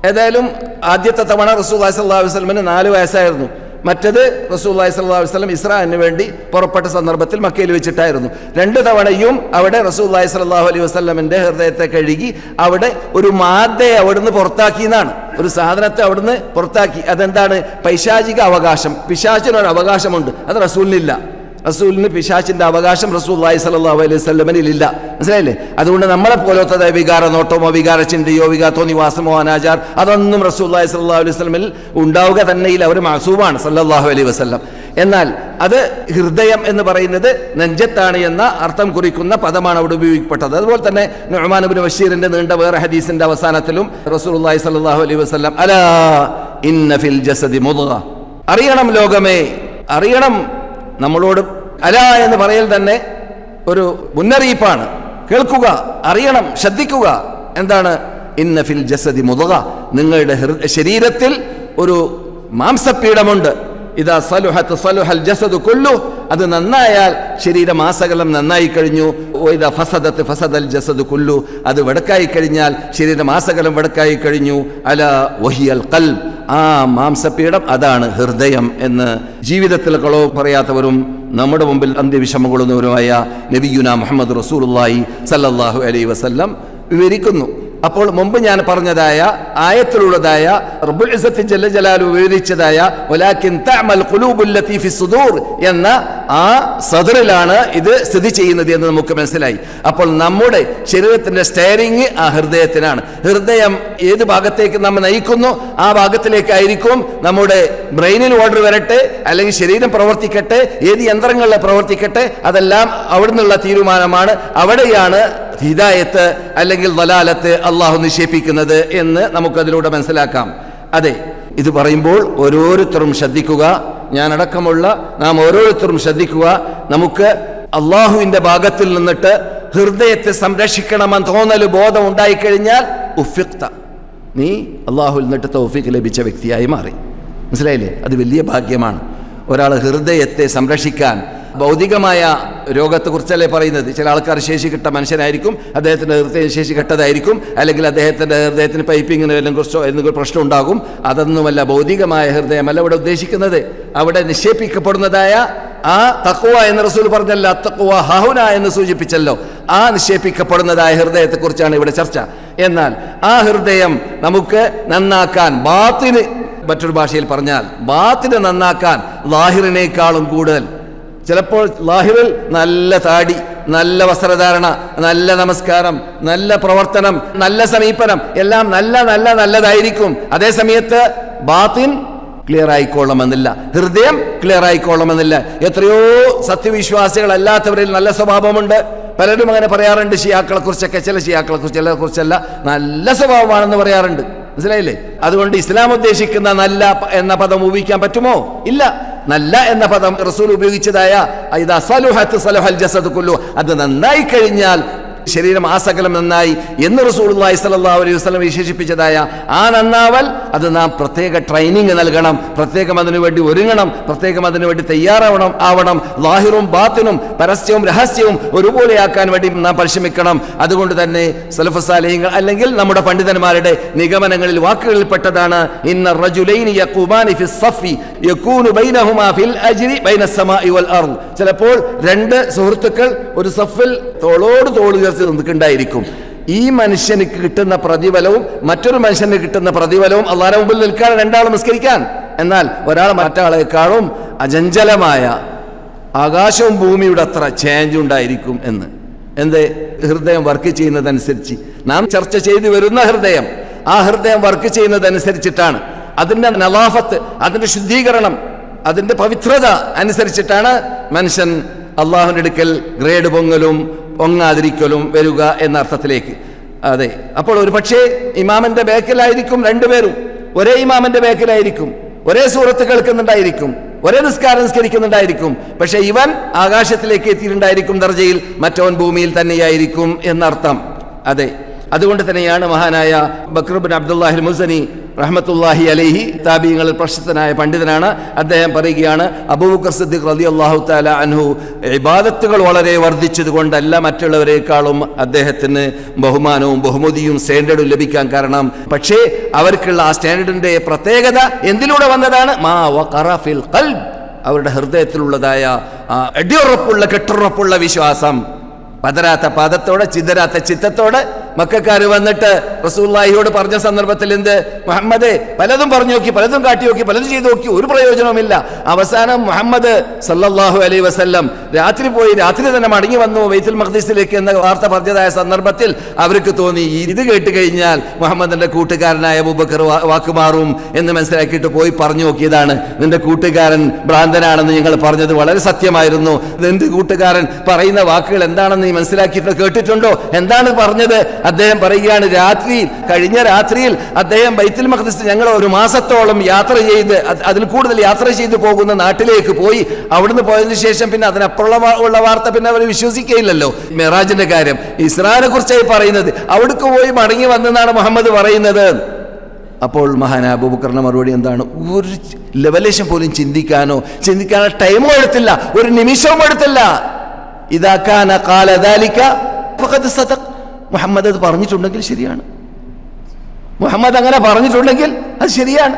[SPEAKER 2] ഏതായാലും ആദ്യത്തെ തവണ റസൂലുള്ളാഹി സ്വല്ലല്ലാഹു അലൈഹി വസല്ലമിന് 4 വയസ്സായിരുന്നു. മറ്റത് റസൂലുള്ളാഹി സ്വല്ലല്ലാഹു അലൈഹി വസല്ലം ഇസ്രാഇന് വേണ്ടി പുറപ്പെട്ട സന്ദർഭത്തിൽ മക്കയിൽ വെച്ചിട്ടായിരുന്നു. 2 തവണയും അവിടെ റസൂലുള്ളാഹി സ്വല്ലല്ലാഹു അലൈഹി വസല്ലമിന്റെ ഹൃദയത്തെ കഴുകി അവിടെ ഒരു മാദയെ അവിടുന്ന് പുറത്താക്കിയെന്നാണ്, ഒരു സാധനത്തെ അവിടുന്ന് പുറത്താക്കി. അതെന്താണ്? പൈശാചിക അവകാശം. പിശാചിനൊരു അവകാശമുണ്ട്, അത് റസൂലിനില്ല. റസൂലിന് പിശാചിന്റെ അവകാശം റസൂലുള്ളാഹി സ്വല്ലല്ലാഹു അലൈഹി വസല്ലമിനില്ല. മനസ്സിലായില്ലേ? അതുകൊണ്ട് നമ്മളെ പോലത്തെ വികാര നോട്ടമോ വികാര ചിന്തയോ വികാരത്തോന്നിവാസമോ അനാചാർ അതൊന്നും റസൂലുള്ളാഹി സ്വല്ലല്ലാഹു അലൈഹി വസല്ലമിൽ ഉണ്ടാവുക തന്നെയില്ല. അവർ മഅസൂമാണ് സല്ലല്ലാഹു അലൈഹി വസല്ലം. എന്നാൽ അത് ഹൃദയം എന്ന് പറയുന്നത് നെഞ്ചത്താണ് എന്ന അർത്ഥം കുറിക്കുന്ന പദമാണ് അവിടെ ഉപയോഗിക്കപ്പെട്ടത്. അതുപോലെ തന്നെ നുഅ്മാൻ ഇബ്നു ബഷീറിന്റെ നീണ്ട വേറെ ഹദീസിന്റെ അവസാനത്തിലും റസൂലുള്ളാഹി സ്വല്ലല്ലാഹു അലൈഹി വസല്ലം അലാ ഇന്ന ഫിൽ ജസദി മുദ്ഗ, അറിയണം ലോകമേ, അറിയണം. നമ്മളോട് അല എന്ന് പറയൽ തന്നെ ഒരു മുന്നറിയിപ്പാണ്. കേൾക്കുക, അറിയണം, ശ്രദ്ധിക്കുക. എന്താണ്? ഇന്ന ഫിൽ ജസദി മുദ്ഗ, നിങ്ങളുടെ ശരീരത്തിൽ ഒരു മാംസപീഠമുണ്ട്. ഇദാ സലുഹത് സലുഹൽ ജസദു കുല്ലു, അത് നന്നായാൽ ശരീരമാസകലം നന്നായി കഴിഞ്ഞു. ഇദാ ഫസദത് ഫസദൽ ജസദു കുല്ലു, അത് വടക്കായി കഴിഞ്ഞാൽ ശരീരമാസകലം വടക്കായി കഴിഞ്ഞു. അലാ വഹിയൽ ഖൽബ്, ആ മാംസപീഠം അതാണ് ഹൃദയം എന്ന് ജീവിതത്തിൽ കളവ് പറയാത്തവരും നമ്മുടെ മുമ്പിൽ അന്ത്യവിഷമം കൊള്ളുന്നവരുമായ നബിയുനാ മുഹമ്മദ് റസൂലുള്ളാഹി സല്ലല്ലാഹു അലൈഹി വസല്ലം വിവരിക്കുന്നു. അപ്പോൾ മുമ്പ് ഞാൻ പറഞ്ഞതായ ആയത്തിലുള്ളതായ റബ്ബുൽ ഇസ്സത്തി ജല്ല ജലാലു വിവരിച്ചതായ വലാകിൻ തഅമൽ ഖുലൂബുൽ ലതീ ഫി സുദൂർ എന്ന ആ സദറിലാണ് ഇത് സ്ഥിതി ചെയ്യുന്നത് എന്ന് നമുക്ക് മനസ്സിലായി. അപ്പോൾ നമ്മുടെ ശരീരത്തിന്റെ സ്റ്റെയറിംഗ് ആ ഹൃദയത്തിനാണ്. ഹൃദയം ഏത് ഭാഗത്തേക്ക് നമ്മെ നയിക്കുന്നു ആ ഭാഗത്തിലേക്കായിരിക്കും നമ്മുടെ ബ്രെയിനിൽ ഓർഡർ വരട്ടെ, അല്ലെങ്കിൽ ശരീരം പ്രവർത്തിക്കട്ടെ, ഏത് യന്ത്രങ്ങളിൽ പ്രവർത്തിക്കട്ടെ, അതെല്ലാം അവിടെ നിന്നുള്ള തീരുമാനമാണ്. അവിടെയാണ് ഹിദായത്ത് അല്ലെങ്കിൽ ദലാലത്ത് അള്ളാഹു നിക്ഷേപിക്കുന്നത് എന്ന് നമുക്കതിലൂടെ മനസ്സിലാക്കാം. അതെ, ഇത് പറയുമ്പോൾ ഓരോരുത്തരും ശ്രദ്ധിക്കുക, ഞാനടക്കമുള്ള നാം ഓരോരുത്തരും ശ്രദ്ധിക്കുക. നമുക്ക് അള്ളാഹുവിന്റെ ഭാഗത്തിൽ നിന്നിട്ട് ഹൃദയത്തെ സംരക്ഷിക്കണമെന്ന് തോന്നൽ ബോധം ഉണ്ടായിക്കഴിഞ്ഞാൽ ഉഫ്ഫിഖ്ത, നീ അള്ളാഹുവിൽ നിന്നിട്ട് തൗഫീഖ് ലഭിച്ച വ്യക്തിയായി മാറി. മനസ്സിലായില്ലേ? അത് വലിയ ഭാഗ്യമാണ്. ഒരാൾ ഹൃദയത്തെ സംരക്ഷിക്കാൻ, ഭൗതികമായ രോഗത്തെക്കുറിച്ചല്ലേ പറയുന്നത്. ചില ആൾക്കാർ ശേഷി കിട്ട മനുഷ്യനായിരിക്കും, അദ്ദേഹത്തിൻ്റെ ഹൃദയ ശേഷി കെട്ടതായിരിക്കും, അല്ലെങ്കിൽ അദ്ദേഹത്തിൻ്റെ ഹൃദയത്തിന് പൈപ്പിങ്ങിന് എന്തെങ്കിലും പ്രശ്നം ഉണ്ടാകും. അതൊന്നുമല്ല, ഭൗതികമായ ഹൃദയമല്ല ഇവിടെ ഉദ്ദേശിക്കുന്നത്. അവിടെ നിക്ഷേപിക്കപ്പെടുന്നതായ ആ തഖ്വ എന്ന് റസൂൽ പറഞ്ഞല്ലോ, അത്തഖ്വ ഹഹുന എന്ന് സൂചിപ്പിച്ചല്ലോ, ആ നിക്ഷേപിക്കപ്പെടുന്നതായ ഹൃദയത്തെക്കുറിച്ചാണ് ഇവിടെ ചർച്ച. എന്നാൽ ആ ഹൃദയം നമുക്ക് നന്നാക്കാൻ, ബാത്തിന്, മറ്റൊരു ഭാഷയിൽ പറഞ്ഞാൽ ബാത്തിന് നന്നാക്കാൻ ലാഹിറിനേക്കാളും കൂടുതൽ, ചിലപ്പോൾ ലാഹിറിൽ നല്ല താടി, നല്ല വസ്ത്രധാരണ, നല്ല നമസ്കാരം, നല്ല പ്രവർത്തനം, നല്ല സമീപനം, എല്ലാം നല്ലതായിരിക്കും. അതേ സമയത്ത് ബാത്തിൻ ക്ലിയർ ആയിക്കൊള്ളണമെന്നില്ല, ഹൃദയം ക്ലിയർ ആയിക്കൊള്ളണമെന്നില്ല. എത്രയോ സത്യവിശ്വാസികളല്ലാത്തവരിൽ നല്ല സ്വഭാവമുണ്ട്. പലരും അങ്ങനെ പറയാറുണ്ട്. ഷിയാക്കളെ കുറിച്ചൊക്കെ, ചില ഷിയാക്കളെ കുറിച്ച്, ചിലരെ കുറിച്ചല്ല, നല്ല സ്വഭാവമാണെന്ന് പറയാറുണ്ട്. മനസ്സിലായില്ലേ? അതുകൊണ്ട് ഇസ്ലാം ഉദ്ദേശിക്കുന്ന നല്ല എന്ന പദം ഉപയോഗിക്കാൻ പറ്റുമോ? ഇല്ല. നല്ല എന്ന പദം റസൂൽ ഉപയോഗിച്ചതായ ഇദാ സലുഹത്ത് സലുഹൽ ജസദു കുല്ലു, അത് നന്നായി കഴിഞ്ഞാൽ ശരീരം ആസകലം നന്നായി എന്ന് റസൂലുള്ളാഹി സ്വല്ലല്ലാഹു അലൈഹി വസല്ലം വിശേഷിപ്പിച്ചതായ ആ നന്നാവൽ അത് നാം പ്രത്യേക ട്രെയിനിങ് നൽകണം, പ്രത്യേകം അതിനുവേണ്ടി ഒരുങ്ങണം, പ്രത്യേകം അതിനുവേണ്ടി തയ്യാറാവണം. ലാഹിറും ബാത്തിനും പരസ്യവും രഹസ്യവും ഒരുപോലെയാക്കാൻ വേണ്ടി നാം പരിശ്രമിക്കണം. അതുകൊണ്ട് തന്നെ സലഫ് സാലിഹീങ്ങൾ അല്ലെങ്കിൽ നമ്മുടെ പണ്ഡിതന്മാരുടെ നിഗമനങ്ങളിൽ വാക്കുകളിൽപ്പെട്ടതാണ് ഇന്ന റജുലൈനി യഖൂമാനി ഫിസ് സഫി യകൂനു ബൈനഹുമാ ഫിൽ അജ്രി ബൈന സമാഇ വൽ അർദ്. ചിലപ്പോൾ രണ്ട് സുഹൃത്തുക്കൾ ഒരു സഫിൽ തോളോട് തോൾ നിൽക്കുന്നുണ്ടായിരിക്കും. ഈ മനുഷ്യന് കിട്ടുന്ന പ്രതിഫലവും മറ്റൊരു മനുഷ്യന് കിട്ടുന്ന പ്രതിഫലവും അല്ലാഹുവിന്റെ മുമ്പിൽ നിൽക്കാൻ രണ്ടാൾ നിസ്കരിക്കാൻ. എന്നാൽ ഒരാൾ മറ്റാളെക്കാളും അചഞ്ചലമായ ആകാശവും ഭൂമിയുടെ അത്ര ചേഞ്ച് ഉണ്ടായിരിക്കും എന്ന്. എന്ത്? ഹൃദയം വർക്ക് ചെയ്യുന്നതനുസരിച്ച് നാം ചർച്ച ചെയ്തു വരുന്ന ഹൃദയം, ആ ഹൃദയം വർക്ക് ചെയ്യുന്നതനുസരിച്ചിട്ടാണ് അതിൻ്റെ നലാഫത്ത്, അതിൻ്റെ ശുദ്ധീകരണം, അതിൻ്റെ പവിത്രത അനുസരിച്ചിട്ടാണ് മനുഷ്യൻ അള്ളാഹുവിൻ്റെ അടുക്കൽ ഗ്രേഡ് പൊങ്ങാതിരിക്കലും വരിക എന്ന അർത്ഥത്തിലേക്ക്. അതെ, അപ്പോൾ ഒരു പക്ഷേ ഇമാമിന്റെ ബേക്കിലായിരിക്കും രണ്ടുപേരും, ഒരേ ഇമാമിന്റെ ബേക്കിലായിരിക്കും, ഒരേ സൂറത്ത് കേൾക്കുന്നുണ്ടായിരിക്കും, ഒരേ നിസ്കരിക്കുന്നുണ്ടായിരിക്കും. പക്ഷെ ഇവൻ ആകാശത്തിലേക്ക് എത്തിയിട്ടുണ്ടായിരിക്കും ദർജയിൽ, മറ്റവൻ ഭൂമിയിൽ തന്നെയായിരിക്കും എന്നർത്ഥം. അതെ, അതുകൊണ്ട് തന്നെയാണ് മഹാനായ ബക്ർ ബിൻ അബ്ദുല്ലാഹിൽ മുസനി റഹ്മത്തുള്ളാഹി അലൈഹി താബിഈങ്ങളിൽ പ്രശസ്തനായ പണ്ഡിതനാണ്. അദ്ദേഹം പറയുകയാണ്, അബൂബക്കർ സിദ്ദീഖ് റളിയല്ലാഹു തആല അൻഹു ഇബാദത്തുകൾ വളരെ വർദ്ധിച്ചത് കൊണ്ടല്ല മറ്റുള്ളവരെക്കാളും അദ്ദേഹത്തിന് ബഹുമാനവും ബഹുമതിയും സ്റ്റാൻഡേർഡും ലഭിക്കാൻ കാരണം. പക്ഷേ അവർക്കുള്ള ആ സ്റ്റാൻഡേർഡിന്റെ പ്രത്യേകത എന്തിലൂടെ വന്നതാണ്? മാ വഖറ ഫിൽ ഖൽബ്, അവരുടെ ഹൃദയത്തിലുള്ളതായ അടിയുറപ്പുള്ള കെട്ടുറപ്പുള്ള വിശ്വാസം. പതരാത്ത പാദത്തോടെ ചിതരാത്ത ചിത്തത്തോടെ മക്കക്കാർ വന്നിട്ട് റസൂലുള്ളാഹിയോട് പറഞ്ഞ സന്ദർഭത്തിൽ എന്ത്? മുഹമ്മദ് പലതും പറഞ്ഞു നോക്കി, പലതും കാട്ടി നോക്കി, പലതും ചെയ്തു നോക്കി, ഒരു പ്രയോജനവുമില്ല. അവസാനം മുഹമ്മദ് സല്ലല്ലാഹു അലൈഹി വസല്ലം രാത്രി പോയി രാത്രി തന്നെ മടങ്ങി വന്നു ബൈത്തുൽ മഖ്ദിസിലേക്ക് എന്ന വാർത്ത പറഞ്ഞതായ സന്ദർഭത്തിൽ അവർക്ക് തോന്നി ഇത് കേട്ട് കഴിഞ്ഞാൽ മുഹമ്മദിന്റെ കൂട്ടുകാരനായ അബൂബക്കർ വാക്കുമാറും എന്ന് മനസ്സിലാക്കിയിട്ട് പോയി പറഞ്ഞു നോക്കിയതാണ്. നിന്റെ കൂട്ടുകാരൻ ഭ്രാന്തനാണെന്ന് ഞങ്ങൾ പറഞ്ഞത് വളരെ സത്യമായിരുന്നു. നിന്റെ കൂട്ടുകാരൻ പറയുന്ന വാക്കുകൾ എന്താണെന്ന് നീ മനസ്സിലാക്കിയിട്ട് കേട്ടിട്ടുണ്ടോ? എന്താണ് പറഞ്ഞത്? അദ്ദേഹം പറയുകയാണ്, കഴിഞ്ഞ രാത്രിയിൽ അദ്ദേഹം ബൈത്തുൽ മഖ്ദിസ് ഞങ്ങൾ ഒരു മാസത്തോളം യാത്ര ചെയ്ത് അതിൽ കൂടുതൽ യാത്ര ചെയ്ത് പോകുന്ന നാട്ടിലേക്ക് പോയി. അവിടുന്ന് പോയതിനു ശേഷം പിന്നെ അതിനപ്പുറമുള്ള വാർത്ത പിന്നെ അവർ വിശ്വസിക്കുകയില്ലല്ലോ. മിറാജിന്റെ കാര്യം ഇസ്രാനെ കുറിച്ചായി പറയുന്നത്, അവിടേക്ക് പോയി മടങ്ങി വന്നെന്നാണ് മുഹമ്മദ് പറയുന്നത്. അപ്പോൾ മഹാനായ അബൂബക്കറിന്റെ മറുപടി എന്താണ്? ഒരു ലെവലേഷൻ പോലും ചിന്തിക്കാനോ ടൈമോ എടുത്തില്ല, ഒരു നിമിഷവും എടുത്തില്ല. ഇദാ കാന ഖാല ദാലിക ഫഖദ് സദഖ, മുഹമ്മദ് അത് പറഞ്ഞിട്ടുണ്ടെങ്കിൽ ശരിയാണ്. മുഹമ്മദ് അങ്ങനെ പറഞ്ഞിട്ടുണ്ടെങ്കിൽ അത് ശരിയാണ്.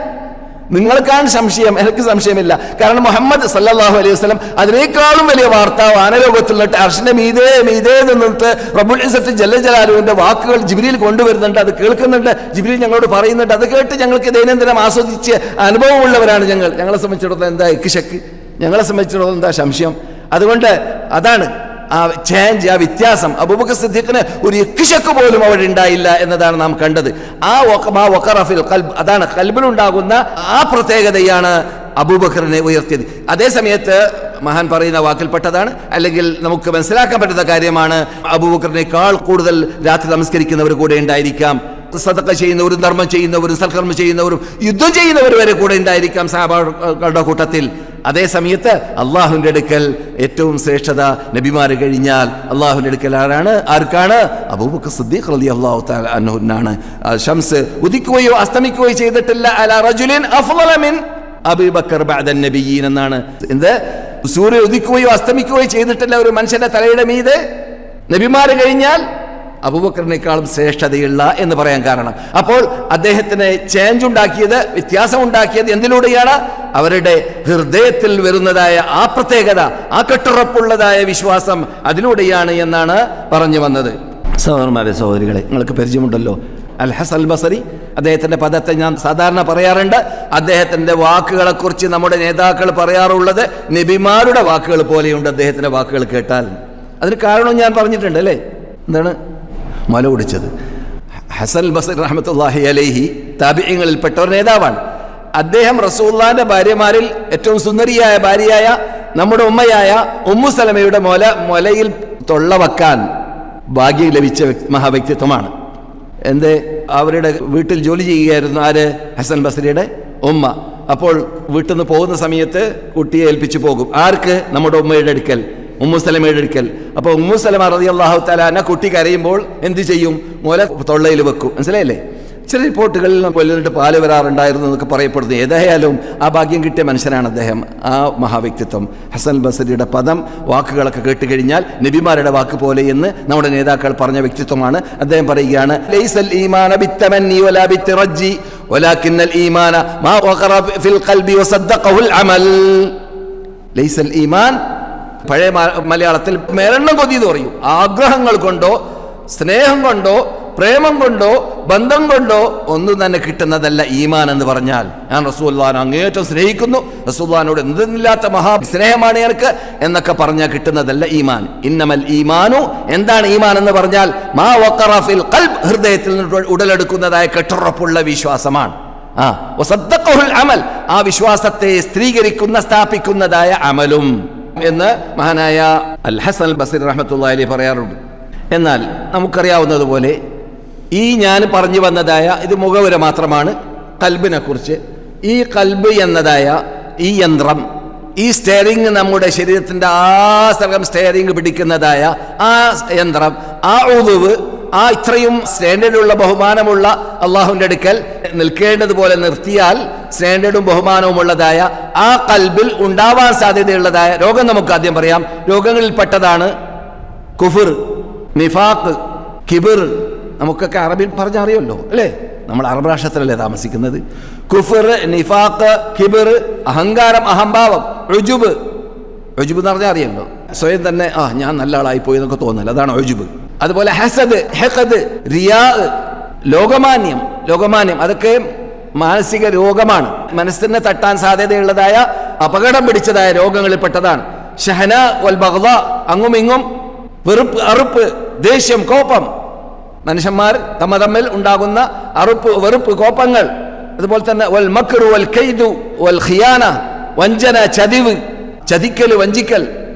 [SPEAKER 2] നിങ്ങൾക്കാണ് സംശയം, എനിക്ക് സംശയമില്ല. കാരണം മുഹമ്മദ് സല്ലല്ലാഹു അലൈഹി വസല്ലം അതിനേക്കാളും വലിയ വാർത്ത വാനലോകത്തിൽ നിന്നിട്ട് അർശിന്റെ മീതേ നിന്നിട്ട് റബ്ബുൽ ഇസ്സത്ത് ജല്ല ജലാലുവിന്റെ വാക്കുകൾ ജിബ്രീൽ കൊണ്ടുവരുന്നുണ്ട്, അത് കേൾക്കുന്നുണ്ട്, ജിബ്രീൽ ഞങ്ങളോട് പറയുന്നുണ്ട്. അത് കേട്ട് ഞങ്ങൾക്ക് ദൈനംദിനം ആസ്വദിച്ച് അനുഭവമുള്ളവരാണ് ഞങ്ങളെ സംബന്ധിച്ചിടത്തോളം എന്താ ഇക്ശക്ക്, ഞങ്ങളെ സംബന്ധിച്ചിടത്തോളം എന്താ സംശയം? അതുകൊണ്ട് അതാണ് ആ ചേഞ്ച്, ആ വ്യത്യാസം. അബൂബക്കർ സിദ്ദീഖിന് ഒരു ഇക്ശക്ക് പോലും അവിടെ ഉണ്ടായില്ല എന്നതാണ് നാം കണ്ടത്. വഖറ ഫിൽ ഖൽബ്, അതാണ് ഖൽബിലുണ്ടാകുന്ന ആ പ്രത്യേകതയാണ് അബൂബക്കറിനെ ഉയർത്തിയത്. അതേ സമയത്ത് മഹാൻ പറയുന്ന വാക്കിൽപ്പെട്ടതാണ്, അല്ലെങ്കിൽ നമുക്ക് മനസ്സിലാക്കാൻ പറ്റുന്ന കാര്യമാണ്, അബൂബക്കറിനേക്കാൾ കൂടുതൽ രാത്രി നമസ്കരിക്കുന്നവർ കൂടെ ഉണ്ടായിരിക്കാം, സദഖ ചെയ്യുന്നവരും ധർമ്മം ചെയ്യുന്നവരും സൽക്കർമ്മം ചെയ്യുന്നവരും യുദ്ധം ചെയ്യുന്നവർ വരെ കൂടെ ഉണ്ടായിരിക്കാം സഹാബാക്കളുടെ കൂട്ടത്തിൽ. അതേ സമയത്ത് അള്ളാഹുവിൻ്റെ അടുക്കൽ ഏറ്റവും ശ്രേഷ്ഠത നബിമാര് കഴിഞ്ഞാൽ അള്ളാഹുവിൻ്റെ അടുക്കൽ ആർക്കാണ്? അബൂബക്കർ സിദ്ദീഖ് റളിയല്ലാഹു തആല അൻഹുവിനാണ്. ശംസ് ഉദിക്കുകയോ അസ്തമിക്കുകയോ ചെയ്തിട്ടില്ല അലാ റജുലിൻ അഫ്ളല മിൻ അബൂബക്കർ ബഅദ നബിയീൻ എന്നാണ്. എന്ത്? സൂര്യൻ ഉദിക്കുകയോ അസ്തമിക്കുകയോ ചെയ്തിട്ടില്ല ഒരു മനുഷ്യന്റെ തലയുടെ മീതെ നബിമാര് കഴിഞ്ഞാൽ അബൂബക്കറിനേക്കാളും ശ്രേഷ്ഠതയുള്ള എന്ന് പറയാൻ കാരണം. അപ്പോൾ അദ്ദേഹത്തിന് ചേഞ്ച് ഉണ്ടാക്കിയത്, വ്യത്യാസം ഉണ്ടാക്കിയത് എന്തിലൂടെയാണ്? അവരുടെ ഹൃദയത്തിൽ വരുന്നതായ ആ പ്രത്യേകത, ആ കെട്ടുറപ്പുള്ളതായ വിശ്വാസം അതിലൂടെയാണ് എന്നാണ് പറഞ്ഞു വന്നത്. സഹോദരന്മാരെ സഹോദരികളെ, നിങ്ങൾക്ക് പരിചയമുണ്ടല്ലോ അൽ ഹസൻ അൽ ബസരി. അദ്ദേഹത്തിന്റെ പദത്തെ ഞാൻ സാധാരണ പറയാറുണ്ട്. അദ്ദേഹത്തിന്റെ വാക്കുകളെക്കുറിച്ച് നമ്മുടെ നേതാക്കൾ പറയാറുള്ളത് നബിമാരുടെ വാക്കുകൾ പോലെയുണ്ട് അദ്ദേഹത്തിന്റെ വാക്കുകൾ കേട്ടാൽ. അതിന് കാരണം ഞാൻ പറഞ്ഞിട്ടുണ്ട് അല്ലേ? എന്താണ്? മല കുടിച്ചത്. ഹസൻ ബസരി റഹ്മത്തുള്ളാഹി അലൈഹി താബിഈങ്ങളിൽപ്പെട്ട ഒരു നേതാവാണ്. അദ്ദേഹം റസൂലുള്ളാഹിന്റെ ഭാര്യമാരിൽ ഏറ്റവും സുന്ദരിയായ ഭാര്യയായ നമ്മുടെ ഉമ്മയായ ഉമ്മു സലമയുടെ മൊലയിൽ തൊള്ള വെക്കാൻ ഭാഗ്യം ലഭിച്ച മഹാവ്യക്തിത്വമാണ്. അവരുടെ വീട്ടിൽ ജോലി ചെയ്യുകയായിരുന്നു ആര്? ഹസൻ ബസരിയുടെ ഉമ്മ. അപ്പോൾ വീട്ടിൽ നിന്ന് പോകുന്ന സമയത്ത് കുട്ടിയെ ഏൽപ്പിച്ചു പോകും. ആർക്ക്? നമ്മുടെ ഉമ്മയുടെ അടുക്കൽ, ഉമ്മു സലമയുടെ അടുക്കൽ. അപ്പോൾ ഉമ്മു സലമ റളിയല്ലാഹു തആല അൻഹ കുട്ടി കരയുമ്പോൾ എന്ത് ചെയ്യും? മുല തൊള്ളയിൽ വെക്കും. മനസ്സിലായില്ലേ? ചില റിപ്പോർട്ടുകളിൽ കൊല്ലിട്ട് പാല് വരാറുണ്ടായിരുന്നു എന്നൊക്കെ പറയപ്പെടുന്നു. ഏതായാലും ആ ഭാഗ്യം കിട്ടിയ മനുഷ്യനാണ് അദ്ദേഹം, ആ മഹാവ്യക്തിത്വം. ഹസൻ ബസരിയുടെ പദം, വാക്കുകളൊക്കെ കേട്ടുകഴിഞ്ഞാൽ നബിമാരുടെ വാക്ക് പോലെ എന്ന് നമ്മുടെ നേതാക്കൾ പറഞ്ഞ വ്യക്തിത്വമാണ്. അദ്ദേഹം പറയുകയാണ്, ലൈസൽ ഈമാന ബിത്തമന്നി വലാ ബിത്തറജ്ജി വലാകിന്നൽ ഈമാന മാ വഖറ ഫിൽ ഖൽബി വസദ്ദഖഹുൽ അമൽ. ലൈസൽ ഈമാൻ, പഴയ മലയാളത്തിൽ മേലെണ്ണം കൊതി എന്ന് പറയും. ആഗ്രഹങ്ങൾ കൊണ്ടോ സ്നേഹം കൊണ്ടോ പ്രേമം കൊണ്ടോ ബന്ധം കൊണ്ടോ ഒന്നും തന്നെ കിട്ടുന്നതല്ല ഈമാൻ എന്ന് പറഞ്ഞാൽ. ഞാൻ റസൂലുള്ളാഹിനെ അങ്ങേയറ്റം സ്നേഹിക്കുന്നു, റസൂലുള്ളാഹിനോട് എന്തെന്നില്ലാത്ത മഹാ സ്നേഹമാണ് എനിക്ക് എന്നൊക്കെ പറഞ്ഞാൽ കിട്ടുന്നതല്ല ഈമാൻ. ഇന്നമൽ ഈമാനു, എന്താണ് ഈമാൻ എന്ന് പറഞ്ഞാൽ? മാ വഖറ ഫിൽ ഖൽബ്, ഹൃദയത്തിൽ നിന്ന് ഉടലെടുക്കുന്നതായ കെട്ടുറപ്പുള്ള വിശ്വാസമാണ്. വസദ്ദഖഹുൽ അമൽ, ആ വിശ്വാസത്തെ സ്ഥിരീകരിക്കുന്ന സ്ഥാപിക്കുന്നതായ അമലും എന്ന് മഹാനായ അൽ ഹസൻ ബസരി റഹ്മത്തുള്ളാഹി അലൈഹി പറയാറുണ്ട്. എന്നാൽ നമുക്കറിയാവുന്നതുപോലെ ഈ ഞാൻ പറഞ്ഞു വന്നതായ ഇത് മുഖവുര മാത്രമാണ് കൽബിനെ കുറിച്ച്. ഈ കൽബ് എന്നതായ ഈ യന്ത്രം, ഈ സ്റ്റെയറിംഗ്, നമ്മുടെ ശരീരത്തിൻ്റെ ആസകം സ്റ്റെയറിംഗ് പിടിക്കുന്നതായ ആ യന്ത്രം, ആ ഉദുവ്, ആ ഇത്രയും സ്റ്റാൻഡേർഡുള്ള ബഹുമാനമുള്ള അള്ളാഹുവിൻ്റെ അടുക്കൽ നിൽക്കേണ്ടതുപോലെ നിർത്തിയാൽ സ്റ്റാൻഡേർഡും ബഹുമാനവും ഉള്ളതായ ആ കൽബിൽ ഉണ്ടാവാൻ സാധ്യതയുള്ളതായ രോഗം നമുക്ക് ആദ്യം പറയാം. രോഗങ്ങളിൽപ്പെട്ടതാണ് കുഫർ, നിഫാഖ്, കിബിർ. നമുക്കൊക്കെ അറബിൽ പറഞ്ഞറിയുമല്ലോ അല്ലേ? നമ്മൾ അറബ് രാഷ്ട്രത്തിലല്ലേ താമസിക്കുന്നത്. കുഫർ, നിഫാഖ്, കിബിർ, അഹങ്കാരം, അഹംഭാവം, ഉജുബ്. ഉജുബ് എന്ന് പറഞ്ഞാൽ അറിയല്ലോ, സ്വയം തന്നെ ഞാൻ നല്ല ആളായി പോയി എന്നൊക്കെ തോന്നൽ, അതാണ് ഉജുബ്. അതുപോലെ ഹസദ്, ഹഖദ്, റിയാ, ലോകമാന്യം. അതൊക്കെ മാനസിക രോഗമാണ്, മനസ്സിനെ തട്ടാൻ സാധ്യതയുള്ളതായ അപകടം പിടിച്ചതായ രോഗങ്ങളിൽപ്പെട്ടതാണ്. ഷഹന വൽ ബഗ്ദ, അങ്ങും ഇങ്ങും വെറുപ്പ്, അറുപ്പ്, ദേഷ്യം, കോപം, മനുഷ്യന്മാർ തമ്മിൽ ഉണ്ടാകുന്ന അറുപ്പ്, വെറുപ്പ്, കോപങ്ങൾ. അതുപോലെ തന്നെ വൽ മക്റു വൽ കൈദു വൽ ഖിയാന, വഞ്ചന, ചതിവ്, ചതിക്കൽ, വഞ്ചിക്കൽ.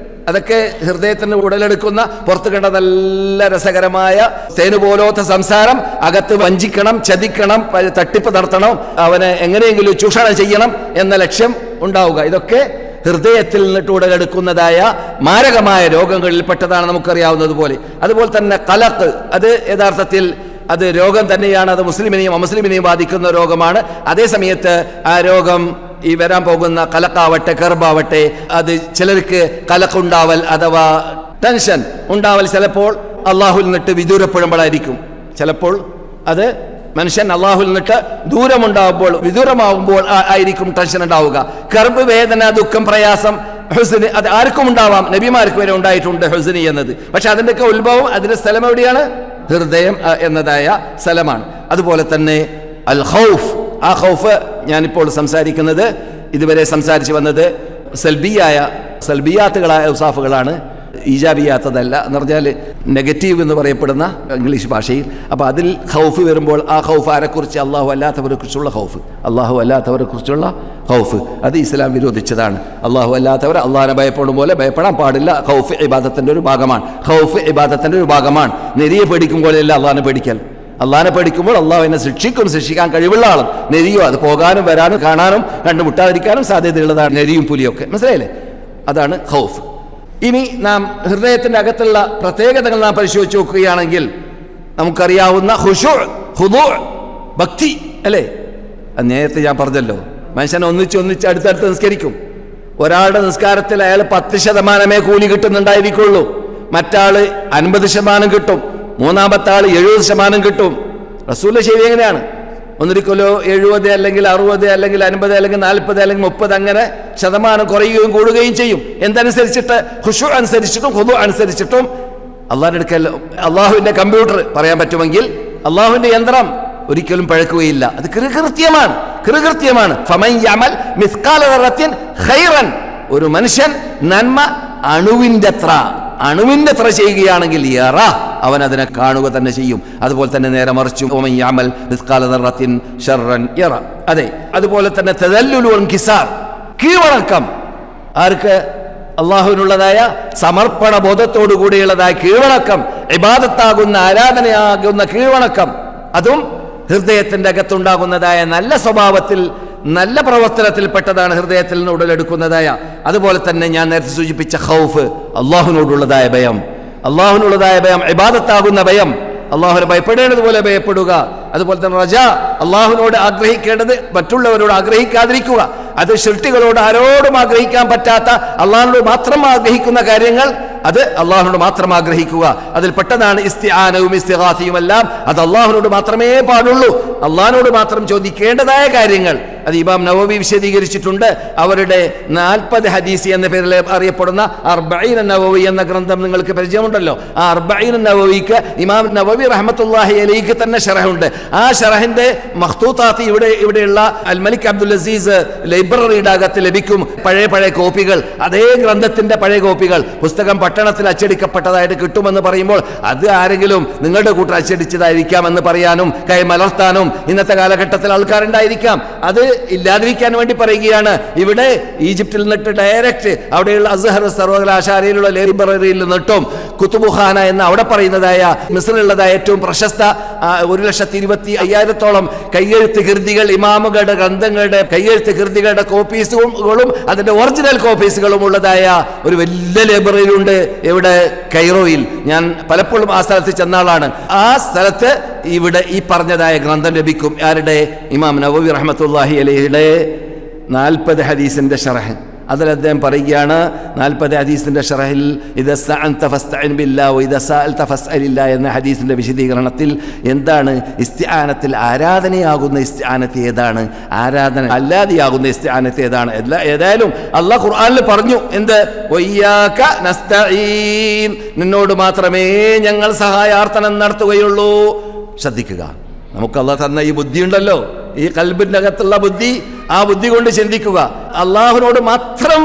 [SPEAKER 2] അതൊക്കെ ഹൃദയത്തിന് ഉടലെടുക്കുന്ന, പുറത്ത് കണ്ട നല്ല രസകരമായ തേനുപോലത്തെ സംസാരം, അകത്ത് വഞ്ചിക്കണം, ചതിക്കണം, തട്ടിപ്പ് നടത്തണം, അവനെ എങ്ങനെയെങ്കിലും ചൂഷണം ചെയ്യണം എന്ന ലക്ഷ്യം ഉണ്ടാവുക. ഇതൊക്കെ ഹൃദയത്തിൽ നിന്നിട്ട് ഉടലെടുക്കുന്നതായ മാരകമായ രോഗങ്ങളിൽപ്പെട്ടതാണ്, നമുക്കറിയാവുന്നതുപോലെ. അതുപോലെ തന്നെ ഖലഖ്, അത് യഥാർത്ഥത്തിൽ അത് രോഗം തന്നെയാണ്. അത് മുസ്ലിമിനെയും അമുസ്ലിമിനെയും ബാധിക്കുന്ന രോഗമാണ്. അതേ സമയത്ത് ആ രോഗം ഈ വരാൻ പോകുന്ന ഖലഖാവട്ടെ, കർബാവട്ടെ, അത് ചിലർക്ക് ഖലഖുണ്ടാവൽ അഥവാ ടെൻഷൻ ഉണ്ടാവൽ ചിലപ്പോൾ അള്ളാഹുൽ നിന്നിട്ട് വിദൂരപ്പെടുമ്പോഴായിരിക്കും. ചിലപ്പോൾ അത് മനുഷ്യൻ അള്ളാഹുൽ നിന്നിട്ട് ദൂരമുണ്ടാകുമ്പോൾ, വിദൂരമാകുമ്പോൾ ആയിരിക്കും ടെൻഷൻ ഉണ്ടാവുക. കർബ്, വേദന, ദുഃഖം, പ്രയാസം, ഹുസ്ന്, അത് ആർക്കും ഉണ്ടാവാം. നബിമാർക്ക് വരെ ഉണ്ടായിട്ടുണ്ട് ഹുസ്നി എന്നത്. പക്ഷെ അതിൻ്റെയൊക്കെ ഉത്ഭവം, അതിൻ്റെ സ്ഥലം എവിടെയാണ്? ഹൃദയം എന്നതായ സ്ഥലമാണ്. അതുപോലെ തന്നെ അൽ ഖൗഫ്, ആ ഖൗഫ് ഞാനിപ്പോൾ സംസാരിക്കുന്നത്, ഇതുവരെ സംസാരിച്ചു വന്നത് സൽബിയാത്തുകളായ ഉസാഫുകളാണ്, ഈജാബിയാത്തതല്ല. എന്ന് പറഞ്ഞാൽ നെഗറ്റീവ് എന്ന് പറയപ്പെടുന്ന ഇംഗ്ലീഷ് ഭാഷയിൽ. അപ്പോൾ അതിൽ ഖൗഫ് വരുമ്പോൾ ആ ഖൗഫ് ആരെക്കുറിച്ച്? അള്ളാഹു അല്ലാത്തവരെ കുറിച്ചുള്ള ഖൗഫ്. അള്ളാഹു അല്ലാത്തവരെ കുറിച്ചുള്ള ഖൗഫ് അത് ഇസ്ലാം വിരോധിച്ചതാണ്. അള്ളാഹു അല്ലാത്തവർ അള്ളാഹിനെ ഭയപ്പെടും പോലെ ഭയപ്പെടാൻ പാടില്ല. ഖൗഫ് ഇബാദത്തിൻ്റെ ഒരു ഭാഗമാണ്. ഖൗഫ് ഇബാദത്തിൻ്റെ ഒരു ഭാഗമാണ്. നെരിയെ പേടിക്കുമ്പോഴല്ല അള്ളാഹിനെ പേടിക്കൽ. അള്ളാഹിനെ പഠിക്കുമ്പോൾ അള്ളാഹു എന്നെ ശിക്ഷിക്കാൻ കഴിവുള്ള ആളും. നെരിയോ അത് പോകാനും വരാനും കാണാനും കണ്ടുമുട്ടാതിരിക്കാനും സാധ്യതയുള്ളതാണ് നെരിയും പുലിയൊക്കെ. മനസ്സിലായില്ലേ? അതാണ് ഖൗഫ്. ഇനി നാം ഹൃദയത്തിൻ്റെ അകത്തുള്ള പ്രത്യേകതകൾ നാം പരിശോധിച്ച് നോക്കുകയാണെങ്കിൽ നമുക്കറിയാവുന്ന ഖുശൂ, ഖുദൂ, ഭക്തി അല്ലേ? അത് നേരത്തെ ഞാൻ പറഞ്ഞല്ലോ, മനുഷ്യൻ ഒന്നിച്ച് അടുത്തടുത്ത് നിസ്കരിക്കും. ഒരാളുടെ നിസ്കാരത്തിൽ അയാൾ 10% കൂലി കിട്ടുന്നുണ്ടായിരിക്കുള്ളൂ, മറ്റാള് 50% കിട്ടും, മൂന്നാമത്തെ ആൾ 70% കിട്ടും. റസൂലിന്റെ ശരി എങ്ങനെയാണ്? ഒന്നിരിക്കലോ 70 അല്ലെങ്കിൽ 60 അല്ലെങ്കിൽ 50 അല്ലെങ്കിൽ 40 അല്ലെങ്കിൽ 30 അങ്ങനെ ശതമാനം കുറയുകയും കൂടുകയും ചെയ്യും. എന്തനുസരിച്ചിട്ട്? ഖുശൂ അനുസരിച്ചിട്ടും ഖുദൂ അനുസരിച്ചിട്ടും. അള്ളാഹിന്റെ അടുക്കൽ അള്ളാഹുവിന്റെ കമ്പ്യൂട്ടർ പറയാൻ പറ്റുമെങ്കിൽ അള്ളാഹുവിന്റെ യന്ത്രം ഒരിക്കലും പഴക്കുകയില്ല. അത് കൃകൃത്യമാണ്. ഫമൻ യഅമൽ മിസ്ഖാല ദറത്തിൻ ഖൈറൻ, ഒരു മനുഷ്യൻ നന്മ അണുവിൻ്റെ അത്ര ചെയ്യുകയാണെങ്കിൽ യറ, അവൻ അതിനെ കാണുക തന്നെ ചെയ്യും. അതുപോലെ തന്നെ നേരെ മറിച്ചും വമൻ യഅമൽ മിസ്ഖാല ദറത്തിൻ ശർറൻ യറ. അതെ, അതുപോലെ തന്നെ തദല്ലുൽ വൻകിസാർ, കീഴ്വണക്കം. ആർക്ക്? അള്ളാഹുവിനുള്ളതായ സമർപ്പണ ബോധത്തോടു കൂടിയുള്ളതായ കീഴ്വണക്കം, ഇബാദത്താകുന്ന ആരാധനയാകുന്ന കീഴ്വണക്കം. അതും ഹൃദയത്തിൻ്റെ അകത്തുണ്ടാകുന്നതായ നല്ല സ്വഭാവത്തിൽ നല്ല പ്രവർത്തനത്തിൽപ്പെട്ടതാണ് ഹൃദയത്തിൽ നിന്ന് ഉടലെടുക്കുന്നതായ. അതുപോലെ തന്നെ ഞാൻ നേരത്തെ സൂചിപ്പിച്ച ഖൗഫ്, അള്ളാഹുവിനോടുള്ളതായ ഭയം, അള്ളാഹുവിനുള്ളതായ ഭയം, ഇബാദത്താകുന്ന ഭയം, അള്ളാഹുവിനെ ഭയപ്പെടേണ്ടതുപോലെ ഭയപ്പെടുക. അതുപോലെ തന്നെ റജ, അള്ളാഹുവിനോട് ആഗ്രഹിക്കേണ്ടത് മറ്റുള്ളവരോട് ആഗ്രഹിക്കാതിരിക്കുക. അത് ശിർക്കുകളോട് ആരോടും ആഗ്രഹിക്കാൻ പറ്റാത്ത, അള്ളാഹുവിനോട് മാത്രം ആഗ്രഹിക്കുന്ന കാര്യങ്ങൾ അത് അള്ളാഹുവിനോട് മാത്രം ആഗ്രഹിക്കുക. അതിൽ പെട്ടതാണ് ഇസ്തിആനവും ഇസ്തിഗാസയും എല്ലാം. അത് അള്ളാഹുവിനോട് മാത്രമേ പാടുള്ളൂ. അള്ളാഹിനോട് മാത്രം ചോദിക്കേണ്ടതായ കാര്യങ്ങൾ അത് ഇമാം നവവി വിശദീകരിച്ചിട്ടുണ്ട്. അവരുടെ 40 ഹദീസ് എന്ന പേരിൽ അറിയപ്പെടുന്ന അർബഈൻ നവവി എന്ന ഗ്രന്ഥം നിങ്ങൾക്ക് പരിചയമുണ്ടല്ലോ. ആ അർബഈൻ നവവിക്ക് ഇമാം നവവി റഹ്മത്തുള്ളാഹി അലൈഹി തന്നെ ശറഹുണ്ട്. ആ ശറഹിന്റെ മഖ്തൂതാത്ത് ഇവിടെയുള്ള അൽ മലിക് അബ്ദുൽ അസീസ് ലൈബ്രറിയുടെ അകത്ത് ലഭിക്കും. പഴയ കോപ്പികൾ, അതേ ഗ്രന്ഥത്തിന്റെ പഴയ കോപ്പികൾ പുസ്തകം പട്ടണത്തിൽ അച്ചടിക്കപ്പെട്ടതായിട്ട് കിട്ടുമെന്ന് പറയുമ്പോൾ അത് ആരെങ്കിലും നിങ്ങളുടെ കൂട്ടർ അച്ചടിച്ചതായിരിക്കാം എന്ന് പറയാനും കൈമലർത്താനും ഇന്നത്തെ കാലഘട്ടത്തിൽ ആൾക്കാരുണ്ടായിരിക്കാം. അത് ഇല്ലാതിരിക്കാൻ വേണ്ടി പറയുകയാണ്. ഇവിടെ ഈജിപ്തിൽ നിന്നിട്ട് ഡയറക്റ്റ് അവിടെയുള്ള അസ്ഹർ സർവകലാശാലയിലുള്ള ലൈബ്രറിയിൽ നിന്നിട്ടും കുത്തുബുഖാന എന്ന അവിടെ പറയുന്നതായ മിസ്റിലുള്ളതായ ഏറ്റവും പ്രശസ്ത 1,25,000-ഓളം കയ്യെഴുത്ത് കൃതികൾ, ഇമാമുകളുടെ ഗ്രന്ഥങ്ങളുടെ കയ്യെഴുത്ത് കൃതികളുടെ കോപ്പീസുകളും അതിന്റെ ഒറിജിനൽ കോപ്പീസുകളും ഉള്ളതായ ഒരു വലിയ ലൈബ്രറിയിലുണ്ട്. എവിടെ? കൈറോയിൽ. ഞാൻ പലപ്പോഴും ആ സ്ഥലത്ത് ചെന്നാളാണ്. ആ സ്ഥലത്ത് ഇവിടെ ഈ പറഞ്ഞതായ ഗ്രന്ഥം ലഭിക്കും. ആരുടെ? ഇമാം നവവി റഹ്മത്തുള്ളാഹി അലൈഹിയുടെ 40 ഹദീസിന്റെ ശറഹ്. അതിൽ അദ്ദേഹം പറയുകയാണ്, 40 ഹദീസിന്റെ ഷറഹിൽ ഇദാ സഅൽത ഫസ്തഇൻ ബില്ലാഹി വഇദാ സഅൽത ഫസ്അലില്ലാഹി എന്ന ഹദീസിന്റെ വിശദീകരണത്തിൽ എന്താണ് ഇസ്തിആനത്തിൽ ആരാധനയാകുന്ന ഇസ്തിആനത്ത് ഏതാണ്, ആരാധന അല്ലാതെയാകുന്ന ഇസ്തിആനത്ത് ഏതാണ്? ഏതായാലും അല്ലാഹു ഖുർആനിൽ പറഞ്ഞു, എന്ത്? വയ്യാക നസ്തഈൻ, നിന്നോട് മാത്രമേ ഞങ്ങൾ സഹായാർത്ഥനം നടത്തുകയുള്ളൂ. ശ്രദ്ധിക്കുക, നമുക്ക് അല്ലാഹു തന്ന ഈ ബുദ്ധി ഉണ്ടല്ലോ, ഈ ഖൽബിന്റെ അകത്തുള്ള ബുദ്ധി, ആ ബുദ്ധി കൊണ്ട് ചിന്തിക്കുക. അള്ളാഹുവിനോട് മാത്രം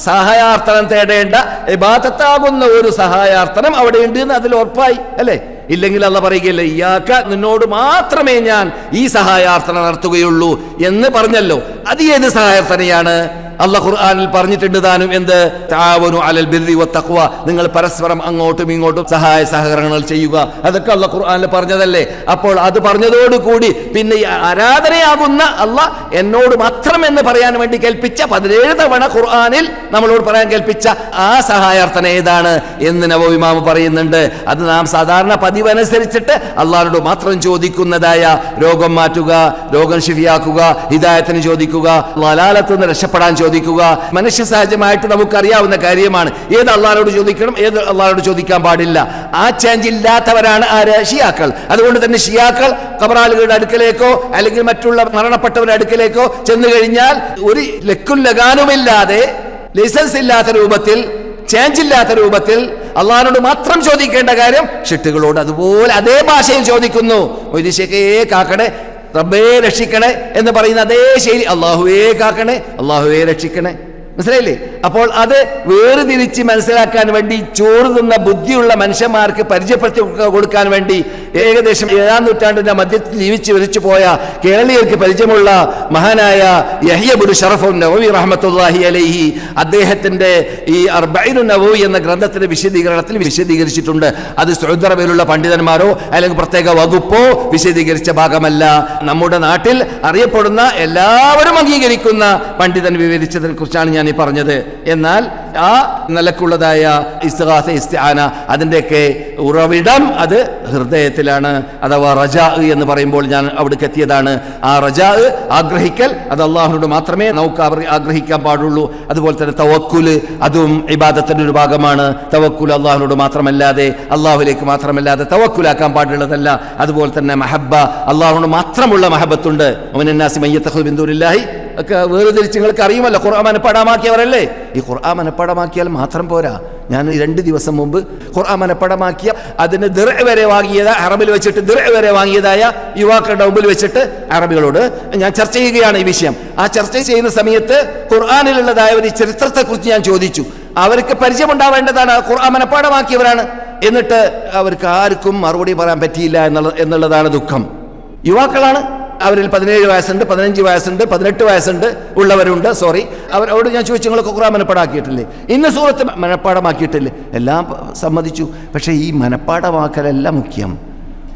[SPEAKER 2] സഹായാർത്ഥനം തേടേണ്ട ഇബാദത്താകുന്ന ഒരു സഹായാർത്ഥനം അവിടെ ഉണ്ട് എന്ന് അതിൽ ഉറപ്പായി അല്ലേ? ഇല്ലെങ്കിൽ അള്ളാഹ് പറയുകയില്ല, ഇയ്യാക, നിന്നോട് മാത്രമേ ഞാൻ ഈ സഹായാർത്ഥന നടത്തുകയുള്ളൂ എന്ന് പറഞ്ഞല്ലോ. അത് ഏത് സഹായാർത്ഥനയാണ്? അള്ളാഹ് ഖുർആനിൽ പറഞ്ഞിട്ടുണ്ട് താനും, എന്ത്? തആവനു അലൽ ബിർരി വത്തഖ്വ, നിങ്ങൾ പരസ്പരം അങ്ങോട്ടും ഇങ്ങോട്ടും സഹായ സഹകരണങ്ങൾ ചെയ്യുക. അതൊക്കെ അള്ളാഹ് ഖുർആനിൽ പറഞ്ഞതല്ലേ? അപ്പോൾ അത് പറഞ്ഞതോടുകൂടി പിന്നെ ഈ ആരാധനയാകുന്ന അള്ളാഹ് എന്നോട് മാത്രം എന്ന് പറയാൻ വേണ്ടി കൽപ്പിച്ച 17 തവണ ഖുർആനിൽ നമ്മളോട് പറയാൻ കൽപ്പിച്ച ആ സഹായാർത്ഥന ഏതാണ് എന്ന് നവവി ഇമാം പറയുന്നുണ്ട്. അത് നാം സാധാരണ പതിവനുസരിച്ചിട്ട് അള്ളാഹുവോട് മാത്രം ചോദിക്കുന്നതായ രോഗം മാറ്റുക, രോഗം ശിഫിയാക്കുക, ഹിദായത്തിന് ചോദിക്കുക, ലലാലത്ത് നിന്ന് രക്ഷപ്പെടാൻ ചോദിക്കുക, മനുഷ്യ സഹജമായിട്ട് നമുക്കറിയാവുന്ന കാര്യമാണ്. ഏത് അള്ളാഹുവോട് ചോദിക്കണം, ഏത് അള്ളാഹുവോട് ചോദിക്കാൻ പാടില്ല. ആ ചേഞ്ച് ഇല്ലാത്തവരാണ് ആര്? ഷിയാക്കൾ. അതുകൊണ്ട് തന്നെ ഷിയാക്കൾ ഖബറാളുകളുടെ അടുക്കലേക്കോ അല്ലെങ്കിൽ മറ്റുള്ള മരണപ്പെട്ടവരുടെ അടുക്കലേക്കോ ചെന്നു കഴിഞ്ഞാൽ ഒരു ലക്കും ലഗാനുമില്ലാതെ, ലൈസൻസ് ഇല്ലാത്ത രൂപത്തിൽ, ചേഞ്ച് ഇല്ലാത്ത രൂപത്തിൽ അള്ളാഹിനോട് മാത്രം ചോദിക്കേണ്ട കാര്യം ഷിട്ടുകളോട് അതുപോലെ അതേ ഭാഷയിൽ ചോദിക്കുന്നു. മൊയ്തീശക്കേ കാക്കണേ, റബ്ബേ രക്ഷിക്കണേ എന്ന് പറയുന്ന അതേ ശൈലി, അള്ളാഹുവേ കാക്കണേ, അള്ളാഹുവേ രക്ഷിക്കണേ. മനസ്സിലായില്ലേ? അപ്പോൾ അത് വേർതിരിച്ച് മനസ്സിലാക്കാൻ വേണ്ടി ചോറ് തിന്ന ബുദ്ധിയുള്ള മനുഷ്യന്മാർക്ക് പരിചയപ്പെടുത്തി കൊടുക്കാൻ വേണ്ടി ഏകദേശം 7-ാം നൂറ്റാണ്ടിന്റെ മധ്യത്തിൽ ജീവിച്ച് മരിച്ചു പോയ കേരളീയർക്ക് പരിചയമുള്ള മഹാനായ യഹ്യ ഇബ്നു ശറഫ് നവവി റഹ്മത്തുള്ളാഹി അലൈഹി അദ്ദേഹത്തിന്റെ ഈ അർബഈൻ നവവി എന്ന ഗ്രന്ഥത്തിന്റെ വിശദീകരണത്തിൽ വിശദീകരിച്ചിട്ടുണ്ട്. അത് സൗദി അറേബ്യയിലുള്ള പണ്ഡിതന്മാരോ അല്ലെങ്കിൽ പ്രത്യേക വകുപ്പോ വിശദീകരിച്ച ഭാഗമല്ല. നമ്മുടെ നാട്ടിൽ അറിയപ്പെടുന്ന എല്ലാവരും അംഗീകരിക്കുന്ന പണ്ഡിതൻ വിവരിച്ചതിനെ കുറിച്ചാണ് ഞാൻ ഈ പറഞ്ഞത്. എന്നാൽ ആ നിലക്കുള്ളതായ ഇസ്തിഗാസ, ഇസ്തിആന, അതിൻ്റെയൊക്കെ ഉറവിടം അത് ഹൃദയത്തിലാണ്. അഥവാ റജാ എന്ന് പറയുമ്പോൾ ഞാൻ അവിടേക്ക് എത്തിയതാണ്. ആ റജാ, ആഗ്രഹിക്കൽ, അത് അള്ളാഹുവിനോട് മാത്രമേ നമുക്ക് ആഗ്രഹിക്കാൻ പാടുള്ളൂ. അതുപോലെ തന്നെ തവക്കുല്, അതും ഇബാദത്തിന്റെ ഒരു ഭാഗമാണ്. തവക്കുൽ അള്ളാഹുവിനോട് മാത്രമല്ലാതെ, അള്ളാഹുലേക്ക് മാത്രമല്ലാതെ തവക്കുലാക്കാൻ പാടുള്ളതല്ല. അതുപോലെ തന്നെ മഹബ്ബ, അള്ളാഹുവിനോട് മാത്രമുള്ള മഹബത്തുണ്ട്. വമിനന്നാസി മൻ യത്തഖിദു മിൻ ദൂനില്ലാഹി ഒക്കെ വേർതിരിച്ച് നിങ്ങൾക്ക് അറിയുമല്ലോ. ഖുർആൻ മനപ്പാടമാക്കിയവരല്ലേ? ഈ ഖുർആൻ മനപ്പാടമാക്കിയാൽ മാത്രം പോരാ. ഞാൻ 2 ദിവസം മുമ്പ് ഖുർആൻ മനപ്പാടമാക്കിയ, അതിന് ദിർഅ വരെ വാങ്ങിയത്, അറബിൽ വെച്ചിട്ട് ദിർഅ വരെ വാങ്ങിയതായ യുവാക്കളുടെ മുമ്പിൽ വെച്ചിട്ട് അറബികളോട് ഞാൻ ചർച്ച ചെയ്യുകയാണ് ഈ വിഷയം. ആ ചർച്ച ചെയ്യുന്ന സമയത്ത് ഖുർആനിലുള്ളതായ ഒരു ചരിത്രത്തെക്കുറിച്ച് ഞാൻ ചോദിച്ചു. അവർക്ക് പരിചയമുണ്ടാവേണ്ടതാണ്, ഖുർആൻ മനപ്പാടമാക്കിയവരാണ്. എന്നിട്ട് അവർക്ക് ആർക്കും മറുപടി പറയാൻ പറ്റിയില്ല എന്നുള്ളതാണ് ദുഃഖം. യുവാക്കളാണ്, അവരിൽ 17 വയസ്സുണ്ട്, 15 വയസ്സുണ്ട്, 18 വയസ്സുണ്ട് ഉള്ളവരുണ്ട്. അവരോട് ഞാൻ ചോദിച്ചു, നിങ്ങൾ ഖുർആൻ മനപ്പാടാക്കിയിട്ടില്ലേ? ഇന്ന സൂറത്ത് മനപ്പാടമാക്കിയിട്ടില്ലേ? എല്ലാം സമ്മതിച്ചു. പക്ഷേ ഈ മനപ്പാടമാക്കലല്ല മുഖ്യം.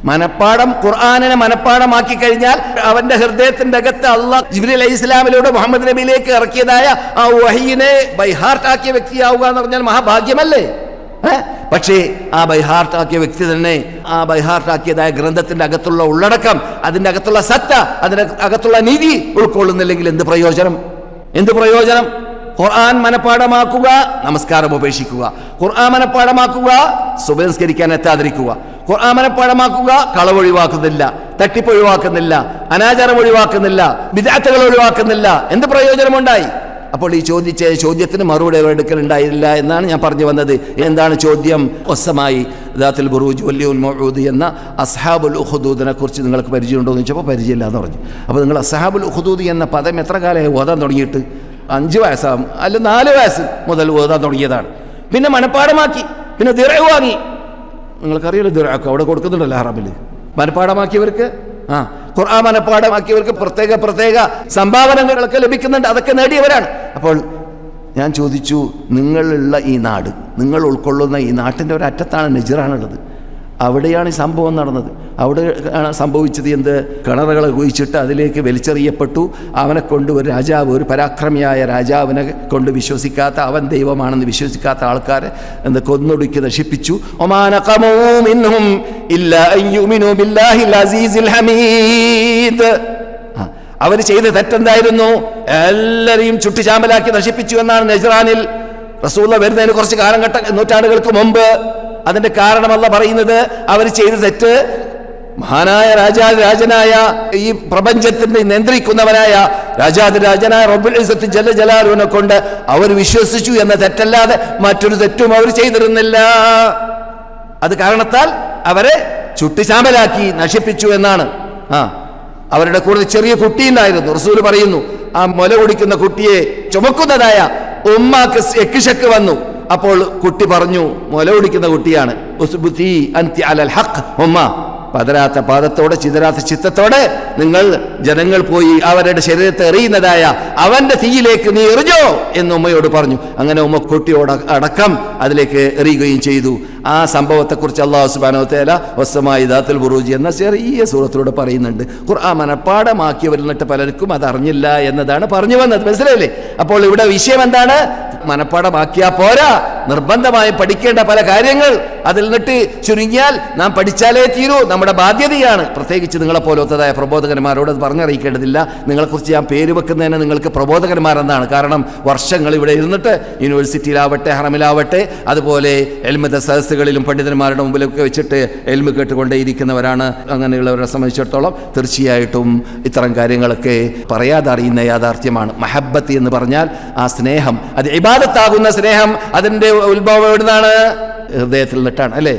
[SPEAKER 2] മനപ്പാഠം, ഖുർആനിനെ മനപ്പാഠമാക്കി കഴിഞ്ഞാൽ അവന്റെ ഹൃദയത്തിന്റെ അകത്ത് അള്ളാഹ് ജിബ്രീൽ അലൈഹിസ്സലാമിലൂടെ മുഹമ്മദ് നബിയിലേക്ക് ഇറക്കിയതായ ആ വഹീനെ ബൈഹാർട്ടാക്കിയ വ്യക്തിയാവുക എന്ന് പറഞ്ഞാൽ മഹാഭാഗ്യമല്ലേ? പക്ഷേ ആ ബൈഹാർട്ടാക്കിയ വ്യക്തി തന്നെ ആ ബൈഹാർട്ടാക്കിയതായ ഗ്രന്ഥത്തിന്റെ അകത്തുള്ള ഉള്ളടക്കം, അതിന്റെ അകത്തുള്ള സത്ത, അതിന്റെ അകത്തുള്ള നീതി ഉൾക്കൊള്ളുന്നില്ലെങ്കിൽ എന്ത് പ്രയോജനം? എന്ത് പ്രയോജനം? ഖുർആൻ മനപ്പാഠമാക്കുക, നമസ്കാരം ഉപേക്ഷിക്കുക. ഖുർആൻ മനപ്പാഠമാക്കുക, സുബഹി നിസ്കരിക്കാൻ എത്താതിരിക്കുക. ഖുർആൻ മനപ്പാഠമാക്കുക, കളവൊഴിവാക്കുന്നില്ല, തട്ടിപ്പ് ഒഴിവാക്കുന്നില്ല, അനാചാരം ഒഴിവാക്കുന്നില്ല, ബിദ്അത്തുകൾ ഒഴിവാക്കുന്നില്ല. എന്ത് പ്രയോജനമുണ്ടായി? അപ്പോൾ ഈ ചോദിച്ച ചോദ്യത്തിന് മറുപടി എടുക്കലുണ്ടായില്ല എന്നാണ് ഞാൻ പറഞ്ഞു വന്നത്. എന്താണ് ചോദ്യം? ഒസമായി ദാത്തുൽ ബുറൂജ് വല്യുൽ മൗഊദ് എന്ന അസ്ഹാബുൽ ഉഖ്ദൂദിനെ കുറിച്ച് നിങ്ങൾക്ക് പരിചയമുണ്ടോ എന്ന് ചോദിച്ചപ്പോൾ പരിചയമില്ല എന്ന് പറഞ്ഞു. അപ്പോൾ നിങ്ങൾ അസ്ഹാബുൽ ഉഖ്ദൂദ് എന്ന പദം എത്ര കാലമായി ഓതാൻ തുടങ്ങിയിട്ട്? 5 വയസ്സാകും, അല്ല 4 വയസ്സ് മുതൽ ഓതാൻ തുടങ്ങിയതാണ്. പിന്നെ മനപ്പാഠമാക്കി, പിന്നെ ദിറഅ് വാങ്ങി. നിങ്ങൾക്കറിയില്ല ദിറഅ് അവിടെ കൊടുക്കുന്നുണ്ടല്ലോ ഹറമിൽ. മനപ്പാഠമാക്കിയവർക്ക് ഖുർആൻ മനപ്പാഠമാക്കിയവർക്ക് പ്രത്യേക സംഭാവനകളൊക്കെ ലഭിക്കുന്നുണ്ട്. അതൊക്കെ നേടിയവരാണ്. അപ്പോൾ ഞാൻ ചോദിച്ചു, നിങ്ങളുള്ള ഈ നാട്, നിങ്ങൾ ഉൾക്കൊള്ളുന്ന ഈ നാട്ടിൻ്റെ ഒരറ്റത്താണ് നജ്റാനുള്ളത്. അവിടെയാണ് ഈ സംഭവം നടന്നത്. അവിടെ സംഭവിച്ചത് എന്ത്? കിണറുകളെ കുഴിച്ചിട്ട് അതിലേക്ക് വലിച്ചെറിയപ്പെട്ടു. അവനെ കൊണ്ട് ഒരു രാജാവ്, ഒരു പരാക്രമിയായ രാജാവിനെ കൊണ്ട് വിശ്വസിക്കാത്ത, അവൻ ദൈവമാണെന്ന് വിശ്വസിക്കാത്ത ആൾക്കാരെ കൊന്നൊടുക്കി നശിപ്പിച്ചു. അവർ ചെയ്ത തെറ്റെന്തായിരുന്നു? എല്ലാവരെയും ചുട്ടുചാമ്പലാക്കി നശിപ്പിച്ചു എന്നാണ് നജ്റാനിൽ റസൂലുള്ള വരുന്നതിന് കുറച്ച് നൂറ്റാണ്ടുകൾക്ക് മുമ്പ്. അതിന്റെ കാരണമല്ല പറയുന്നത്, അവർ ചെയ്ത തെറ്റ് മഹാനായ രാജാതിരാജനായ ഈ പ്രപഞ്ചത്തിന്റെ നിയന്ത്രിക്കുന്നവനായ രാജാതിരാജനായ റബ്ബുൽ ഇസ്സത്ത് ജല്ല ജലാലുവിനെ കൊണ്ട് അവർ വിശ്വസിച്ചു എന്ന തെറ്റല്ലാതെ മറ്റൊരു തെറ്റും അവർ ചെയ്തിരുന്നില്ല. അത് കാരണത്താൽ അവരെ ചുട്ടുചാമ്പലാക്കി നശിപ്പിച്ചു എന്നാണ്. അവരുടെ കൂടെ ചെറിയ കുട്ടിയുണ്ടായിരുന്നു. റസൂൽ പറയുന്നു, ആ മുല കുടിക്കുന്ന കുട്ടിയെ ചുമക്കുന്നതായ ഉമ്മാക്ക് എക്കിഷക്ക് വന്നു. അപ്പോൾ കുട്ടി പറഞ്ഞു, മുല കുടിക്കുന്ന കുട്ടിയാണ്, ഉസ്ബുതി അൻതി അലൽ ഹഖ് ഉമ്മ, പതരാത്ത പാദത്തോടെ ചിതരാത്ത ചിത്തത്തോടെ നിങ്ങൾ ജനങ്ങൾ പോയി അവരുടെ ശരീരത്തെ എറിയുന്നതായ അവന്റെ തീയിലേക്ക് നീ എറിഞ്ഞോ എന്ന് ഉമ്മയോട് പറഞ്ഞു. അങ്ങനെ ഉമ്മ കുട്ടിയോട് അടക്കം അതിലേക്ക് എറിയുകയും ചെയ്തു. ആ സംഭവത്തെക്കുറിച്ച് അല്ലാഹു സുബ്ഹാനഹു വ തആല വസ്സമായി ദാത്തുൽ ബുറൂജ് എന്ന ചെറിയ സൂറത്തിലൂടെ പറയുന്നുണ്ട്. ഖുർആൻ മനപ്പാഠമാക്കിയവരിൽ നിന്നിട്ട് പലർക്കും അതറിഞ്ഞില്ല എന്നതാണ് പറഞ്ഞു വന്നത്. മനസ്സിലായില്ലേ? അപ്പോൾ ഇവിടെ വിഷയം എന്താണ്? മനപ്പാഠമാക്കിയാൽ പോരാ, നിർബന്ധമായി പഠിക്കേണ്ട പല കാര്യങ്ങൾ അതിൽ നിന്നിട്ട് ചുരുങ്ങിയാൽ നാം പഠിച്ചാലേ തീരൂ. നമ്മുടെ ബാധ്യതയാണ്. പ്രത്യേകിച്ച് നിങ്ങളെപ്പോലത്തതായ പ്രബോധകന്മാരോട് അത് പറഞ്ഞറിയിക്കേണ്ടതില്ല. നിങ്ങളെക്കുറിച്ച് ഞാൻ പേര് വെക്കുന്നതിന് നിങ്ങൾക്ക് പ്രബോധകന്മാരെന്നാണ്. കാരണം വർഷങ്ങൾ ഇവിടെ ഇരുന്നിട്ട് യൂണിവേഴ്സിറ്റിയിലാവട്ടെ ഹറമിലാവട്ടെ അതുപോലെ എൽമ സദസ്സുകളിലും പണ്ഡിതന്മാരുടെ മുമ്പിലൊക്കെ വെച്ചിട്ട് എൽമ കേട്ടുകൊണ്ടേയിരിക്കുന്നവരാണ്. അങ്ങനെയുള്ളവരെ സംബന്ധിച്ചിടത്തോളം തീർച്ചയായിട്ടും ഇത്തരം കാര്യങ്ങളൊക്കെ പറയാതെ അറിയുന്ന യാഥാർത്ഥ്യമാണ്. മഹബ്ബത്ത് എന്ന് പറഞ്ഞാൽ ആ സ്നേഹം, അത് ഇബാദത്താകുന്ന സ്നേഹം, അതിൻ്റെ ഉത്ഭവം എവിടുന്നാണ്? ഹൃദയത്തിൽ നിന്നിട്ടാണ്. അല്ലേ?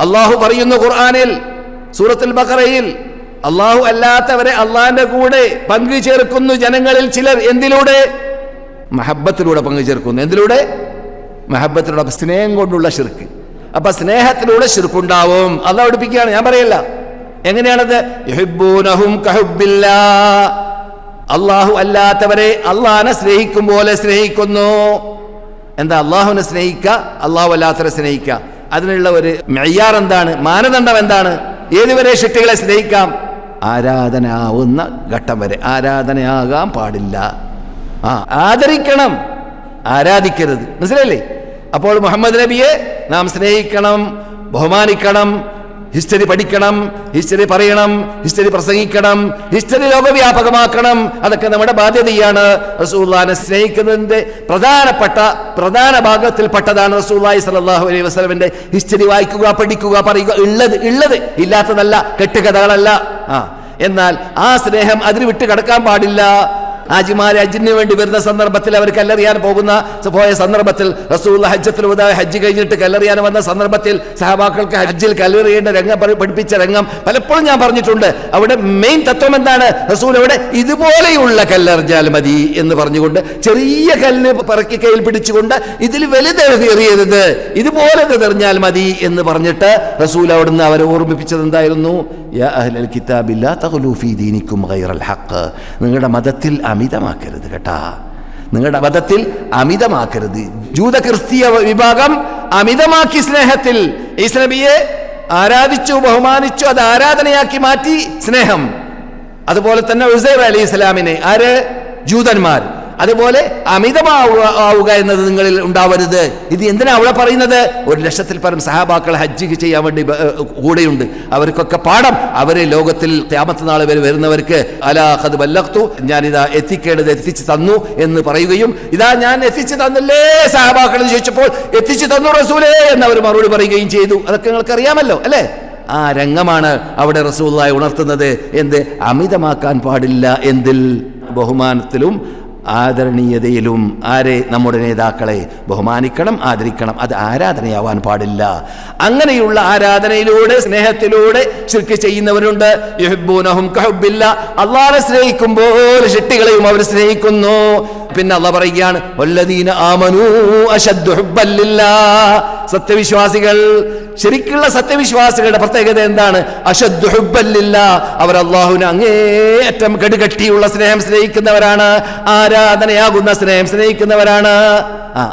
[SPEAKER 2] അല്ലാഹു പറയുന്നു ഖുർആനിൽ സൂറത്തുൽ ബഖറയിൽ, അല്ലാഹു അല്ലാത്തവരെ അള്ളാഹിന്റെ കൂടെ പങ്കു ചേർക്കുന്നു ജനങ്ങളിൽ ചിലർ. എന്തിലൂടെ? മഹബ്ബത്തിലൂടെ പങ്കു ചേർക്കുന്നു. എന്തിലൂടെ? മഹബ്ബത്തിലൂടെ, സ്നേഹം കൊണ്ടുള്ള ശിർക്ക്. അപ്പൊ സ്നേഹത്തിലൂടെ ശിർക്കുണ്ടാവും. അല്ലാഹു പഠിപ്പിക്കുകയാണ്, ഞാൻ പറയില്ല. എങ്ങനെയാണത്? യുഹിബ്ബൂനഹും കഹുബ്ബില്ലാഹ്, അള്ളാഹു അല്ലാത്തവരെ അള്ളാഹിനെ സ്നേഹിക്കും പോലെ സ്നേഹിക്കുന്നു. എന്താ? അള്ളാഹുവിനെ സ്നേഹിക്കുക, അള്ളാഹു അല്ലാത്തവരെ സ്നേഹിക്കുക. അതിനുള്ള ഒരു മെയ്യാർ എന്താണ്? മാനദണ്ഡം എന്താണ്? ഏതുവരെ ശിട്ടികളെ സ്നേഹിക്കാം? ആരാധനാവുന്ന ഘട്ടം വരെ. ആരാധനയാകാൻ പാടില്ല. ആദരിക്കണം, ആരാധിക്കരുത്. മനസ്സിലായില്ലേ? അപ്പോൾ മുഹമ്മദ് നബിയെ നാം സ്നേഹിക്കണം, ബഹുമാനിക്കണം, ഹിസ്റ്ററി പഠിക്കണം, ഹിസ്റ്ററി പറയണം, ഹിസ്റ്ററി പ്രസംഗിക്കണം, ഹിസ്റ്ററി ലോകവ്യാപകമാക്കണം. അതൊക്കെ നമ്മുടെ ബാധ്യതയാണ്. റസൂലുള്ളാഹിനെ സ്നേഹിക്കുന്നതിന്റെ പ്രധാന ഭാഗത്തിൽപ്പെട്ടതാണ് റസൂലുള്ളാഹി സ്വല്ലല്ലാഹു അലൈഹി വസല്ലമിന്റെ ഹിസ്റ്ററി വായിക്കുക, പഠിക്കുക, പറയുക. ഉള്ളത് ഇല്ലാത്തതല്ല, കെട്ടുകഥകളല്ല. എന്നാൽ ആ സ്നേഹം അതിന് വിട്ട് കടക്കാൻ പാടില്ല. ഹാജിമാരെ ഹജ്ജിന് വേണ്ടി വരുന്ന സന്ദർഭത്തിൽ അവർ കല്ലെറിയാൻ പോയ സന്ദർഭത്തിൽ റസൂലുള്ളാഹി ഹജ്ജത്തുൽ വദാ ഹജ്ജ് കഴിഞ്ഞിട്ട് കല്ലെറിയാൻ വന്ന സന്ദർഭത്തിൽ സഹാബാക്കൾക്ക് ഹജ്ജിൽ കല്ലെറിയേണ്ട രംഗം പഠിപ്പിച്ച രംഗം പലപ്പോഴും ഞാൻ പറഞ്ഞിട്ടുണ്ട്. അവിടെ മെയിൻ തത്വം എന്താണ്? റസൂൽ അവിടെ ഇതുപോലെയുള്ള കല്ലെറിഞ്ഞാൽ മതി എന്ന് പറഞ്ഞുകൊണ്ട്, ചെറിയ കല്ല് പറക്കി കയ്യിൽ പിടിച്ചുകൊണ്ട് ഇതിൽ വലുതെറിയരുത്, ഇതുപോലെ എറിഞ്ഞാൽ മതി എന്ന് പറഞ്ഞിട്ട് റസൂൽ അവിടുന്ന് അവരെ ഓർമ്മിപ്പിച്ചത് എന്തായിരുന്നു? യാ അഹ്ലൽ കിതാബി ലാ തഗ്ലൂ ഫീ ദീനിക്കും ഗൈറൽ ഹഖ്, നിങ്ങളുടെ മതത്തിൽ അമിതമാക്കരുത് കേട്ടാ. നിങ്ങളുടെ മതത്തിൽ അമിതമാക്കരുത്. ജൂത ക്രിസ്തീയ വിഭാഗം അമിതമാക്കി സ്നേഹത്തിൽ. ഈസ നബിയെ ആരാധിച്ചു, ബഹുമാനിച്ചു, അത് ആരാധനയാക്കി മാറ്റി സ്നേഹം. അതുപോലെ തന്നെ ഉസൈർ അലൈഹി ഇസ്ലാമിനെ ജൂതന്മാർ അതുപോലെ അമിതമാവുക എന്നത് നിങ്ങളിൽ ഉണ്ടാവരുത്. ഇത് എന്തിനാ അവിടെ പറയുന്നത്? 1,00,000-ൽ പരം സഹാബാക്കൾ ഹജ്ജ് ചെയ്യാൻ വേണ്ടി കൂടെയുണ്ട്. അവർക്കൊക്കെ പാഠം, അവരെ ലോകത്തിൽ ഖിയാമത്ത് നാൾ വരെ വരുന്നവർക്ക് അലാ ഖദ് ബല്ലഗ്തു, ഞാനിതാ എത്തിക്കേണ്ടത് എത്തിച്ചു തന്നു എന്ന് പറയുകയും, ഇതാ ഞാൻ എത്തിച്ചു തന്നില്ലേ സഹാബാക്കൾ എന്ന് ചോദിച്ചപ്പോൾ എത്തിച്ചു തന്നു റസൂലേ എന്നവർ മറുപടി പറയുകയും ചെയ്തു. അതൊക്കെ നിങ്ങൾക്ക് അറിയാമല്ലോ അല്ലേ? ആ രംഗമാണ് അവിടെ റസൂലുള്ളാഹി ഉണർത്തുന്നത്. എന്ത്? അമിതമാക്കാൻ പാടില്ല എന്തിൽ? ബഹുമാനത്തിലും ആദരണീയതയിലും. ആരെ? നമ്മുടെ നേതാക്കളെ ബഹുമാനിക്കണം, ആദരിക്കണം. അത് ആരാധനയാവാൻ പാടില്ല. അങ്ങനെയുള്ള ആരാധനയിലൂടെ, സ്നേഹത്തിലൂടെ ശിർക്ക് ചെയ്യുന്നവരുണ്ട്. യുഹിബ്ബൂനഹും കഹുബ്ബില്ലാ, അല്ലാഹുവിനെ സ്നേഹിക്കുമ്പോൾ ശിട്ടികളെയും അവർ സ്നേഹിക്കുന്നു. പിന്നെ അല്ലാഹ് പറയുകയാണ്, വല്ലദീന ആമനൂ അശദ്ദു ഹുബ്ബൻ ലില്ലാഹ്, സത്യവിശ്വാസികൾ, ശരിക്കുള്ള സത്യവിശ്വാസികളുടെ പ്രത്യേകത എന്താണ്? അശദ്ദു ഹുബ്ബൻ ലില്ലാഹ്, അവർ അല്ലാഹുവിനെ അങ്ങേയറ്റം കടുകട്ടിയുള്ള സ്നേഹം സ്നേഹിക്കുന്നവരാണ്, ആരാധനയാകുന്ന സ്നേഹം സ്നേഹിക്കുന്നവരാണ്.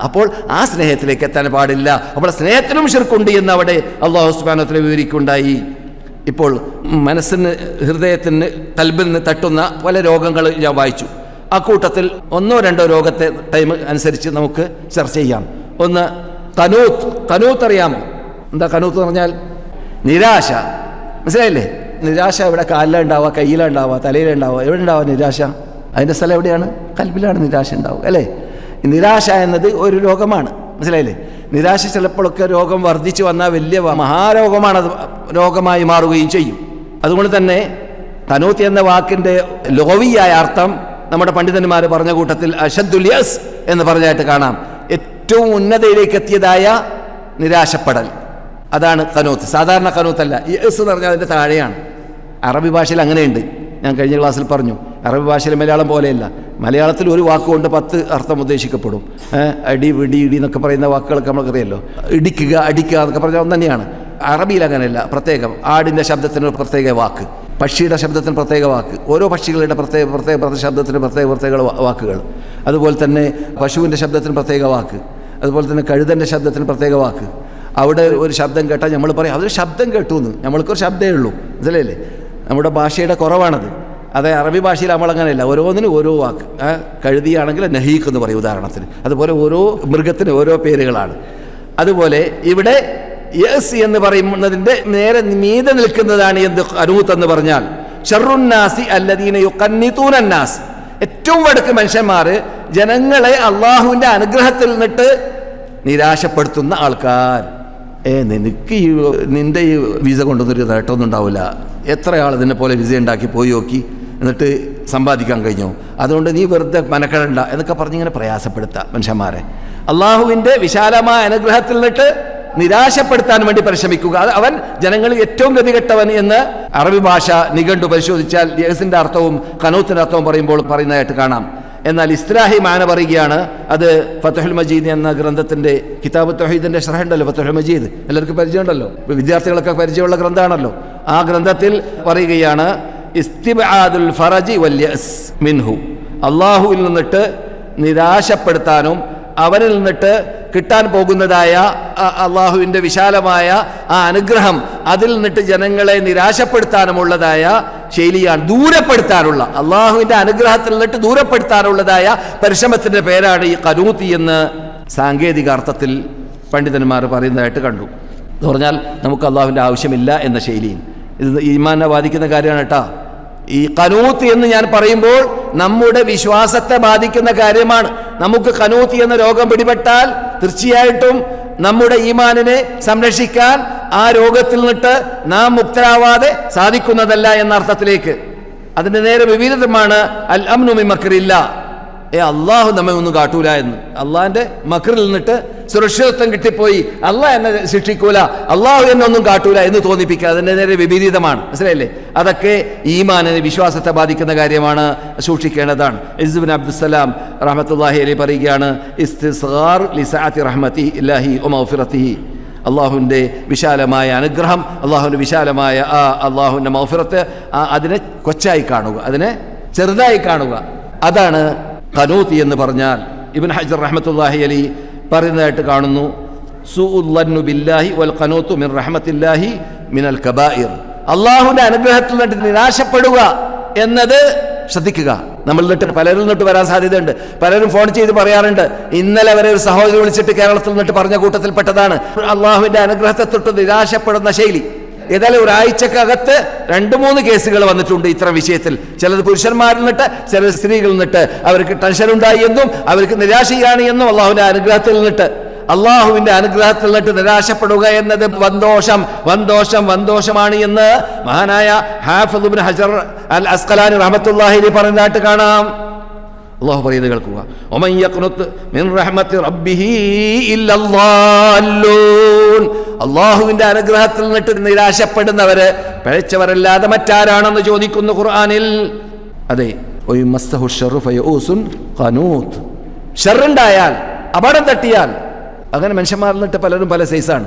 [SPEAKER 2] അപ്പോൾ ആ സ്നേഹത്തിലേക്ക് എത്താൻ പാടില്ല. അപ്പോൾ സ്നേഹത്തിലും ശിർക്കുണ്ട് എന്ന് അവിടെ അല്ലാഹു സുബ്ഹാനഹു വ തആല വിവരിക്കുകയുണ്ടായി. ഇപ്പോൾ മനസ്സിന്, ഹൃദയത്തിന്, കൽബിന് തട്ടുന്ന പല രോഗങ്ങൾ ഞാൻ വായിച്ചു. ആ കൂട്ടത്തിൽ 1-2 രോഗത്തെ ടൈം അനുസരിച്ച് നമുക്ക് ചർച്ച ചെയ്യാം. ഒന്ന് കനൂത്ത് അറിയാമോ? എന്താ കനൂത്ത് എന്ന് പറഞ്ഞാൽ? നിരാശ. മനസ്സിലായില്ലേ? നിരാശ ഇവിടെ കാലിലുണ്ടാവുക, കയ്യിലുണ്ടാവുക, തലയിലുണ്ടാവുക. എവിടെ ഉണ്ടാവുക നിരാശ? അതിൻ്റെ സ്ഥലം എവിടെയാണ്? കൽബിലാണ് നിരാശ ഉണ്ടാവുക അല്ലേ? നിരാശ എന്നത് ഒരു രോഗമാണ്. മനസ്സിലായില്ലേ? നിരാശ ചിലപ്പോഴൊക്കെ രോഗം വർദ്ധിച്ചു വന്നാൽ വലിയ മഹാരോഗമാണ്, അത് രോഗമായി മാറുകയും ചെയ്യും. അതുകൊണ്ട് തന്നെ കനൂത്ത് എന്ന വാക്കിൻ്റെ ലോവിയായ അർത്ഥം നമ്മുടെ പണ്ഡിതന്മാർ പറഞ്ഞ കൂട്ടത്തിൽ അശദ്ദുൽ യഅസ് എന്ന് പറഞ്ഞായിട്ട് കാണാം. ഏറ്റവും ഉന്നതയിലേക്ക് എത്തിയതായ നിരാശപ്പെടൽ, അതാണ് കനൂത്ത്. സാധാരണ കനൂത്തല്ല. യഅസ് എന്ന് പറഞ്ഞാൽ അതിൻ്റെ താഴെയാണ്. അറബി ഭാഷയിൽ അങ്ങനെയുണ്ട്. ഞാൻ കഴിഞ്ഞ ക്ലാസ്സിൽ പറഞ്ഞു, അറബി ഭാഷയിൽ മലയാളം പോലെയല്ല. മലയാളത്തിൽ ഒരു വാക്കുകൊണ്ട് 10 അർത്ഥം ഉദ്ദേശിക്കപ്പെടും. അടി, വിടി, ഇടി എന്നൊക്കെ പറയുന്ന വാക്കുകളൊക്കെ നമുക്കറിയാമല്ലോ. ഇടിക്കുക, അടിക്കുക എന്നൊക്കെ പറഞ്ഞാൽ ഒന്ന് തന്നെയാണ്. അറബിയിൽ അങ്ങനെയല്ല. പ്രത്യേകം ആടിൻ്റെ ശബ്ദത്തിന് പ്രത്യേക വാക്ക്, പക്ഷിയുടെ ശബ്ദത്തിന് പ്രത്യേക വാക്ക്, ഓരോ പക്ഷികളുടെ പ്രത്യേക ശബ്ദത്തിന് പ്രത്യേക വാക്കുകൾ. അതുപോലെ തന്നെ പശുവിൻ്റെ ശബ്ദത്തിന് പ്രത്യേക വാക്ക്, അതുപോലെ തന്നെ കഴുതൻ്റെ ശബ്ദത്തിന് പ്രത്യേക വാക്ക്. അവിടെ ഒരു ശബ്ദം കേട്ടാൽ നമ്മൾ പറയും അതൊരു ശബ്ദം കേട്ടു എന്ന്. നമ്മൾക്കൊരു ശബ്ദമേ ഉള്ളൂ. മനസ്സിലായില്ലേ? നമ്മുടെ ഭാഷയുടെ കുറവാണത്. അതെ, അറബി ഭാഷയിൽ നമ്മളങ്ങനെയല്ല, ഓരോന്നിനും ഓരോ വാക്ക്. കഴുതിയാണെങ്കിൽ നഹീഖ് എന്ന് പറയും ഉദാഹരണത്തിന്. അതുപോലെ ഓരോ മൃഗത്തിന് ഓരോ പേരുകളാണ്. അതുപോലെ ഇവിടെ യഅസ് എന്ന് പറയുന്നതിൻ്റെ നേരെ മീതെ നിൽക്കുന്നതാണ് എന്ത്? കനൂത്ത് എന്ന് പറഞ്ഞാൽ ശർറുന്നാസി അല്ലദീന യുഖന്നിതൂനന്നാസ്, ഏറ്റവും വടക്ക് മനുഷ്യന്മാർ ജനങ്ങളെ അള്ളാഹുവിൻ്റെ അനുഗ്രഹത്തിൽ നിന്നിട്ട് നിരാശപ്പെടുത്തുന്ന ആൾക്കാർ. നിനക്ക് നിൻ്റെ ഈ വിസ കൊണ്ടൊന്നൊരു നേട്ടമൊന്നും ഉണ്ടാവില്ല. എത്ര ആൾ ഇതിനെ പോലെ വിസ ഉണ്ടാക്കി പോയി നോക്കി എന്നിട്ട് സമ്പാദിക്കാൻ കഴിഞ്ഞോ? അതുകൊണ്ട് നീ വെറുതെ മനക്കെടണ്ട എന്നൊക്കെ പറഞ്ഞിങ്ങനെ പ്രയാസപ്പെടുത്തുക മനുഷ്യന്മാരെ. അള്ളാഹുവിൻ്റെ വിശാലമായ അനുഗ്രഹത്തിൽ നിന്നിട്ട് നിരാശപ്പെടുത്താൻ വേണ്ടി പരിശ്രമിക്കുക. അവൻ ജനങ്ങളിൽ ഏറ്റവും ഗതികെട്ടവൻ എന്ന് അറബി ഭാഷ നിഘണ്ടു പരിശോധിച്ചാൽ യഅസിൻ്റെ അർത്ഥവും കനൂത്തിൻ്റെ അർത്ഥവും പറയുമ്പോൾ പറയുന്നതായിട്ട് കാണാം. എന്നാൽ ഇസ്തിലാഹി മാന പറയുകയാണ്, അത് ഫത്ഹുൽ മജീദ് എന്ന ഗ്രന്ഥത്തിൻ്റെ കിതാബ് തൗഹീദിൻ്റെ ശറഹ് ഉണ്ടല്ലോ, ഫത്ഹുൽ മജീദ് എല്ലാവർക്കും പരിചയമുണ്ടല്ലോ, വിദ്യാർത്ഥികളൊക്കെ പരിചയമുള്ള ഗ്രന്ഥമാണല്ലോ. ആ ഗ്രന്ഥത്തിൽ പറയുകയാണ് ഇസ്തിബ്ആദുൽ ഫറജി വൽ യഅസ് മിൻഹു, അള്ളാഹുവിൽ നിന്നിട്ട് നിരാശപ്പെടുത്താനും അവനിൽ നിന്നിട്ട് കിട്ടാൻ പോകുന്നതായ അള്ളാഹുവിൻ്റെ വിശാലമായ ആ അനുഗ്രഹം അതിൽ നിന്നിട്ട് ജനങ്ങളെ നിരാശപ്പെടുത്താനുമുള്ളതായ ശൈലിയാണ്. ദൂരപ്പെടുത്താനുള്ള, അള്ളാഹുവിൻ്റെ അനുഗ്രഹത്തിൽ നിന്നിട്ട് ദൂരപ്പെടുത്താനുള്ളതായ പരിശ്രമത്തിൻ്റെ പേരാണ് ഈ ഖനൂത്ത് എന്ന് സാങ്കേതിക അർത്ഥത്തിൽ പണ്ഡിതന്മാർ പറയുന്നതായിട്ട് കണ്ടു. എന്ന് പറഞ്ഞാൽ നമുക്ക് അള്ളാഹുവിൻ്റെ ആവശ്യമില്ല എന്ന ശൈലിയിൽ. ഇത് ഈമാനെ ബാധിക്കുന്ന കാര്യമാണ് കേട്ടോ. ഈ ഖനൂത്ത് എന്ന് ഞാൻ പറയുമ്പോൾ നമ്മുടെ വിശ്വാസത്തെ ബാധിക്കുന്ന കാര്യമാണ്. നമുക്ക് ഖനൂത്ത് എന്ന രോഗം പിടിപെട്ടാൽ തീർച്ചയായിട്ടും നമ്മുടെ ഈമാനിനെ സംരക്ഷിക്കാൻ ആ രോഗത്തിൽ നിന്നിട്ട് നാം മുക്തരാവാതെ സാധിക്കുന്നതല്ല എന്ന അർത്ഥത്തിലേക്ക്. അതിൻ്റെ നേരെ വിപരീതമാണ് അൽ അംനു മിൻ മക്രില്ലാ, അള്ളാഹു നമ്മെ ഒന്നും കാട്ടൂല എന്ന്. അള്ളാഹിൻ്റെ മക്രിൽ നിന്നിട്ട് സുരക്ഷിതത്വം കിട്ടിപ്പോയി, അള്ളാഹ് എന്നെ ശിക്ഷിക്കൂല, അള്ളാഹു എന്നെ ഒന്നും കാട്ടൂല എന്ന് തോന്നിപ്പിക്കുക. അതിൻ്റെ നേരെ വിപരീതമാണ്. മനസ്സിലായില്ലേ? അതൊക്കെ ഈമാനിനെ, വിശ്വാസത്തെ ബാധിക്കുന്ന കാര്യമാണ്, സൂക്ഷിക്കേണ്ടതാണ്. ഇസ്ബ് ബിൻ അബ്ദുസ്സലാം റഹ്മത്തുള്ളാഹി അലൈഹി പറയുകയാണ്, ഇസ്തിസ്ഗാർ ലിസഅതി റഹ്മത്തില്ലാഹി വമഗ്ഫിറതിഹി, അള്ളാഹുവിൻ്റെ വിശാലമായ അനുഗ്രഹം, അള്ളാഹുവിൻ്റെ വിശാലമായ ആ അള്ളാഹുവിൻ്റെ മഗ്ഫിറത്ത്, അതിനെ കൊച്ചായി കാണുക, അതിനെ ചെറുതായി കാണുക. അതാണ് ഖനൂത്ത് എന്ന് പറഞ്ഞാൽ. ഇബ്നു ഹജർ റഹ്മത്തുള്ളാഹി അലൈഹി പറയുന്നതായിട്ട് കാണുന്നു, സൂഉല്ലന്നു ബില്ലാഹി വൽ ഖനൂതു മിൻ റഹ്മത്തില്ലാഹി മിനൽ കബായിർ. അള്ളാഹുവിന്റെ അനുഗ്രഹത്തിൽ നിന്നിട്ട് നിരാശപ്പെടുക എന്നത് ശ്രദ്ധിക്കുക. നമ്മൾ നിന്നിട്ട് പലരിൽ നിന്നിട്ട് വരാൻ സാധ്യതയുണ്ട്. പലരും ഫോൺ ചെയ്ത് പറയാറുണ്ട്, ഇന്നലെ വരെ ഒരു സഹോദരി വിളിച്ചിട്ട് കേരളത്തിൽ നിന്നിട്ട് പറഞ്ഞ കൂട്ടത്തിൽപ്പെട്ടതാണ് അള്ളാഹുവിന്റെ അനുഗ്രഹത്തെ തൊട്ട് നിരാശപ്പെടുന്ന ശൈലി. ഏതായാലും ഒരാഴ്ചക്കകത്ത് 2-3 കേസുകൾ വന്നിട്ടുണ്ട് ഇത്തരം വിഷയത്തിൽ. ചിലത് പുരുഷന്മാരിൽ നിന്നിട്ട്, ചില സ്ത്രീകളിൽ നിന്നിട്ട് അവർക്ക് ടെൻഷൻ ഉണ്ടായി എന്നും അവർക്ക് നിരാശയാണ് എന്നും അള്ളാഹുവിന്റെ അനുഗ്രഹത്തിൽ നിന്നിട്ട്. അള്ളാഹുവിന്റെ അനുഗ്രഹത്തിൽ നിന്നിട്ട് നിരാശപ്പെടുക എന്നത് വന്തോഷമാണ് എന്ന് മഹാനായ ഹാഫിദ് ഇബ്നു ഹജർ അൽ അസ്ഖലാനി റഹ്മത്തുള്ളാഹി അലൈഹി പറഞ്ഞതായിട്ട് കാണാം. അള്ളാഹു പറയുന്നത് കേൾക്കുക, വമൻ യഖ്നുത് മിൻ റഹ്മത്തി റബ്ബിഹി ഇല്ലല്ലാഹൂൻ. അള്ളാഹുവിന്റെ അനുഗ്രഹത്തിൽ നിന്നിട്ട് നിരാശപ്പെടുന്നവര് പിഴച്ചവരല്ലാതെ മറ്റാരാണെന്ന് ചോദിക്കുന്നു ഖുർആനിൽ. അതെ, ഷർറുണ്ടായാൽ, അപകടം തട്ടിയാൽ, അങ്ങനെ മനുഷ്യന്മാരിൽ നിന്നിട്ട് പലരും പല സൈസാണ്.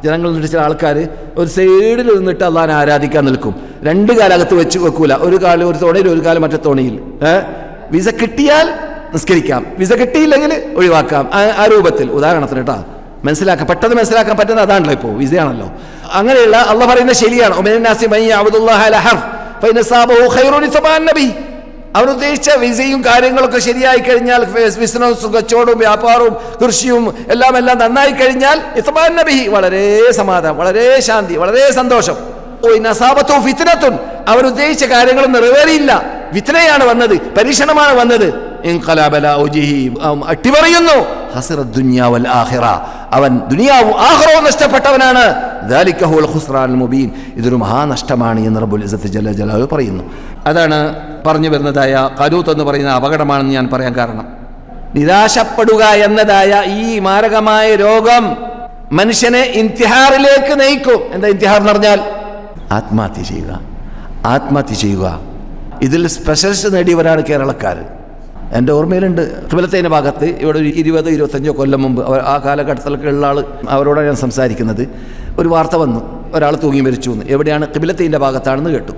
[SPEAKER 2] ജനങ്ങൾ നിന്നിട്ട് ചില ആൾക്കാർ ഒരു സൈഡിൽ നിന്നിട്ട് അള്ളാഹിനെ ആരാധിക്കാൻ നിൽക്കും. 2 കാലകത്ത് വെച്ച് വെക്കൂല, ഒരു കാലം ഒരു തോണിയിൽ, ഒരു കാലം മറ്റേ തോണിയിൽ. വിസ കിട്ടിയാൽ നിസ്കരിക്കാം, വിസ കിട്ടിയില്ലെങ്കിൽ ഒഴിവാക്കാം. ആ രൂപത്തിൽ ഉദാഹരണത്തിന് കേട്ടോ, പെട്ടെന്ന് മനസ്സിലാക്കാൻ പറ്റുന്ന അതാണല്ലോ, ഇപ്പോൾ വിസയാണല്ലോ. അങ്ങനെയുള്ള അള്ളാഹ് പറയുന്നത് ശരിയാണ്. അവരുദ്ദേശിച്ച വിസയും കാര്യങ്ങളൊക്കെ ശരിയായി കഴിഞ്ഞാൽ, ബിസിനസ്സും കച്ചവടവും വ്യാപാരവും കൃഷിയും എല്ലാം നന്നായി കഴിഞ്ഞാൽ ഇത്മാഅന്ന ബിഹി, വളരെ സമാധാനം, വളരെ ശാന്തി, വളരെ സന്തോഷം. അവരുദ്ദേശിച്ച കാര്യങ്ങൾ നിറവേറിയില്ല, ഫിത്നയാണ് വന്നത്, പരീക്ഷണമാണ് വന്നത്. അട്ടിമറിയുന്നു, അവൻ ദുനിയാവും ആഖിറവും നഷ്ടപ്പെട്ടവനാണ്. ഇതൊരു മഹാനഷ്ടമാണ് എന്ന് റബ്ബുൽ ഇസ്സത്ത് ജല്ല ജലാലുഹു പറയുന്നു. അതാണ് പറഞ്ഞു വരുന്നതായ ഖനൂത്ത് എന്ന് പറയുന്ന അപകടമാണെന്ന് ഞാൻ പറയാൻ കാരണം. നിരാശപ്പെടുക എന്നതായ ഈ മാരകമായ രോഗം മനുഷ്യനെ ഇന്തിഹാറിലേക്ക് നയിക്കും. എന്താ ഇന്തിഹാർ എന്ന് പറഞ്ഞാൽ? ആത്മഹത്യ ചെയ്യുക. ഇതിൽ സ്പെഷ്യലിസ്റ്റ് നേടിയവരാണ് കേരളക്കാർ. എൻ്റെ ഓർമ്മയിലുണ്ട്, ഖിബലത്തൈൻ്റെ ഭാഗത്ത് ഇവിടെ ഒരു 20-25 കൊല്ലം മുമ്പ്, ആ കാലഘട്ടത്തിലൊക്കെ ഉള്ള ആൾ, അവരോടാണ് ഞാൻ സംസാരിക്കുന്നത്. ഒരു വാർത്ത വന്നു, ഒരാൾ തൂങ്ങി മരിച്ചു എന്ന്. എവിടെയാണ്? ഖിബലത്തൈൻ്റെ ഭാഗത്താണെന്ന് കേട്ടു.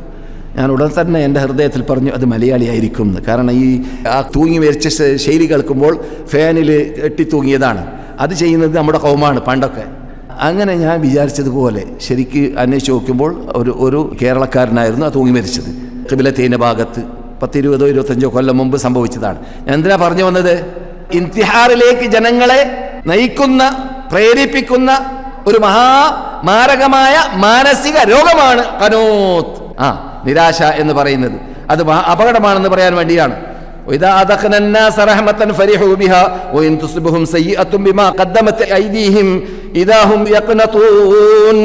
[SPEAKER 2] ഞാൻ ഉടൻ തന്നെ എൻ്റെ ഹൃദയത്തിൽ പറഞ്ഞു, അത് മലയാളിയായിരിക്കും എന്ന്. കാരണം ആ തൂങ്ങി മരിച്ച ശൈലി കേൾക്കുമ്പോൾ ഫാനിൽ കെട്ടി തൂങ്ങിയതാണ്. അത് ചെയ്യുന്നത് നമ്മുടെ കൗമാണ് പണ്ടൊക്കെ. അങ്ങനെ ഞാൻ വിചാരിച്ചതുപോലെ ശരിക്ക് അന്വേഷിച്ച് നോക്കുമ്പോൾ ഒരു കേരളക്കാരനായിരുന്നു ആ തൂങ്ങി മരിച്ചത്. ഖിബലത്തൈൻ്റെ ഭാഗത്ത് 10-20-25 കൊല്ലം മുമ്പ് സംഭവിച്ചതാണ്. ഞാൻ എന്തിനാ പറഞ്ഞു വന്നത്? ഇന്തിഹാറിലേക്ക് ജനങ്ങളെ നയിക്കുന്ന, പ്രേരിപ്പിക്കുന്ന ഒരു മഹാമാരകമായ മാനസിക രോഗമാണ് ഖനൂത്ത്, നിരാശ എന്ന് പറയുന്നത്. അത് അപകടമാണെന്ന് പറയാൻ വേണ്ടിയാണ്. وإذا أذقنا الناس رحمة فرحوا بها وإن تصبهم سيئة بما قدمت أيديهم إذا هم يقنطون